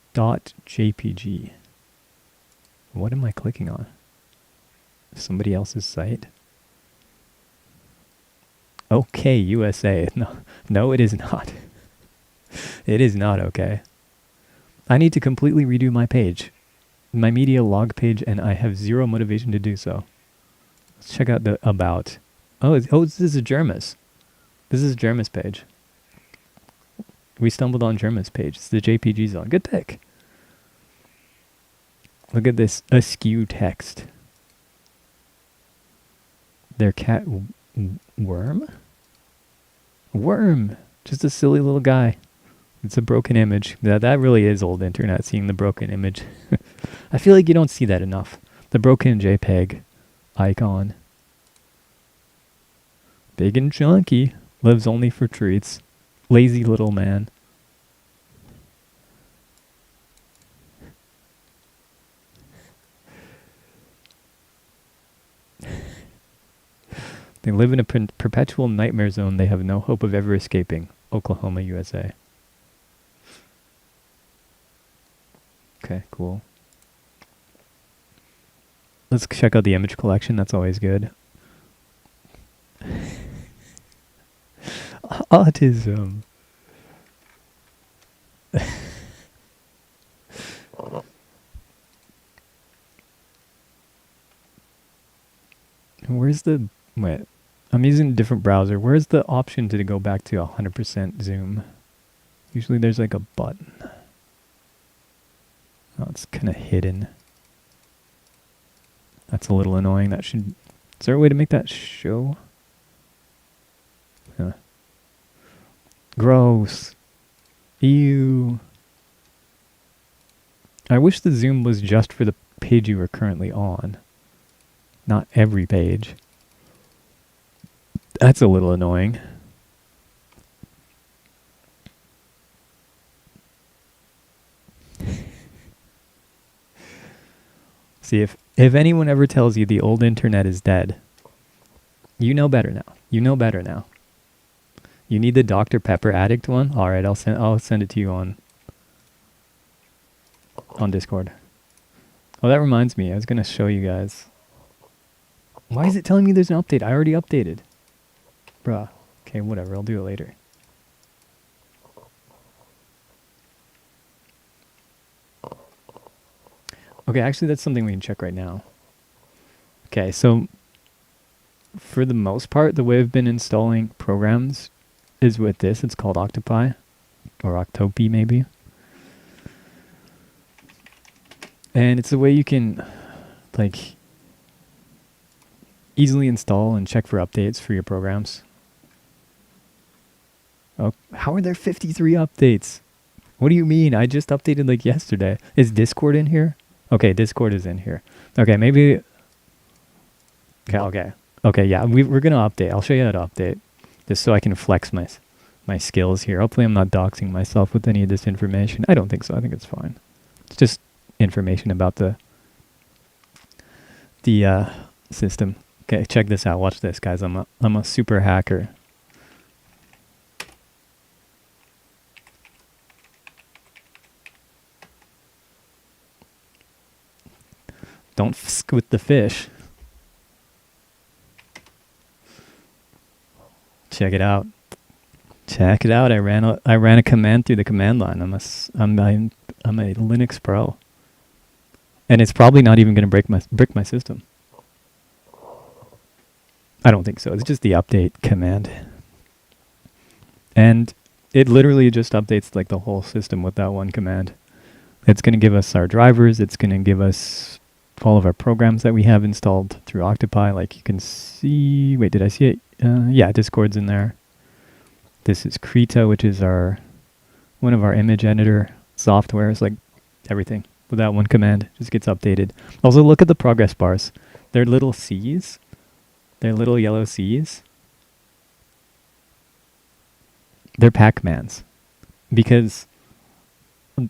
What am I clicking on? Somebody else's site? Okay, USA. No, it is not. It is not okay. I need to completely redo my page. My media log page, and I have zero motivation to do so. Let's check out the about. Oh, this is a Germis. This is a Germis page. We stumbled on Germis page. It's the JPG zone. Good pick. Look at this askew text. Their cat worm? Worm. Just a silly little guy. It's a broken image. That really is old internet, seeing the broken image. I feel like you don't see that enough. The broken JPEG icon. Big and chunky. Lives only for treats. Lazy little man. They live in a perpetual nightmare zone they have no hope of ever escaping. Oklahoma, USA. Okay, cool. Let's check out the image collection. That's always good. Autism. Where's the... Wait. I'm using a different browser. Where's the option to go back to 100% zoom? Usually there's like a button. Oh, it's kind of hidden. That's a little annoying. That should Is there a way to make that show? Huh. Gross. Ew. I wish the zoom was just for the page you were currently on. Not every page. That's a little annoying. See, if anyone ever tells you the old internet is dead, you know better now. You know better now. You need the Dr. Pepper addict one? All right, I'll send it to you on Discord. Oh, that reminds me. I was going to show you guys. Why is it telling me there's an update? I already updated. Bruh. Okay, whatever. I'll do it later. Okay, actually, that's something we can check right now. Okay, so for the most part, the way I've been installing programs is with this. It's called Octopi, or Octopi maybe. And it's a way you can, like, easily install and check for updates for your programs. Oh, how are there 53 updates? What do you mean? I just updated like yesterday. Is Discord in here? Okay, Discord is in here. Okay, maybe... Okay, yeah, we're going to update. I'll show you how to update, just so I can flex my skills here. Hopefully I'm not doxing myself with any of this information. I don't think so. I think it's fine. It's just information about the system. Okay, check this out. Watch this, guys. I'm a super hacker. Don't f*** with the fish. Check it out. Check it out. I ran a command through the command line. I'm a Linux pro. And it's probably not even going to brick my system. I don't think so. It's just the update command. And it literally just updates like the whole system with that one command. It's going to give us our drivers. It's going to give us all of our programs that we have installed through Octopi. Like you can see, wait, did I see it? Yeah, Discord's in there. This is Krita, which is one of our image editor software. It's like everything with that one command just gets updated. Also, look at the progress bars. They're little C's. They're little yellow C's. They're Pac-Mans, because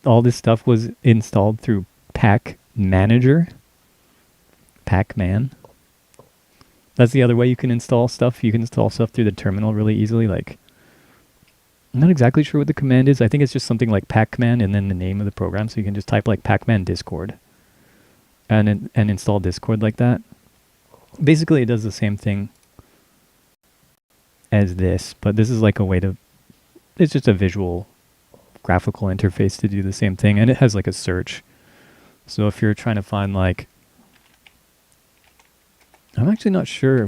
all this stuff was installed through Pac Manager. Pac-Man. That's the other way you can install stuff. You can install stuff through the terminal really easily. Like, I'm not exactly sure what the command is. I think it's just something like Pac-Man and then the name of the program. So you can just type like Pac-Man Discord and install Discord like that. Basically, it does the same thing as this, but this is like a way to... It's just a visual graphical interface to do the same thing, and it has like a search. So if you're trying to find like... I'm actually not sure.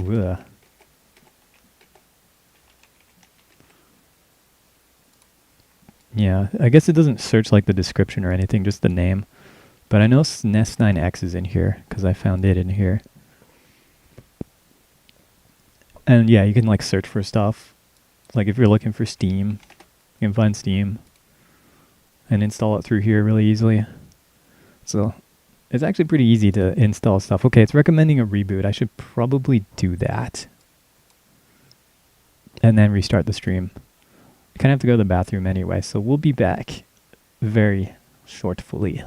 Yeah, I guess it doesn't search like the description or anything, just the name. But I know Nest9X is in here, because I found it in here. And yeah, you can like search for stuff. Like if you're looking for Steam, you can find Steam and install it through here really easily. So it's actually pretty easy to install stuff. Okay, it's recommending a reboot. I should probably do that. And then restart the stream. I kind of have to go to the bathroom anyway, so we'll be back very shortly.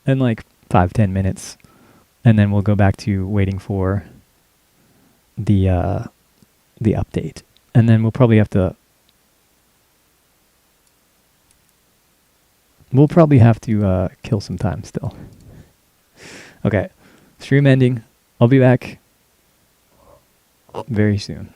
In like 5-10 minutes. And then we'll go back to waiting for the update. And then we'll probably have to... kill some time still. Okay, stream ending. I'll be back very soon.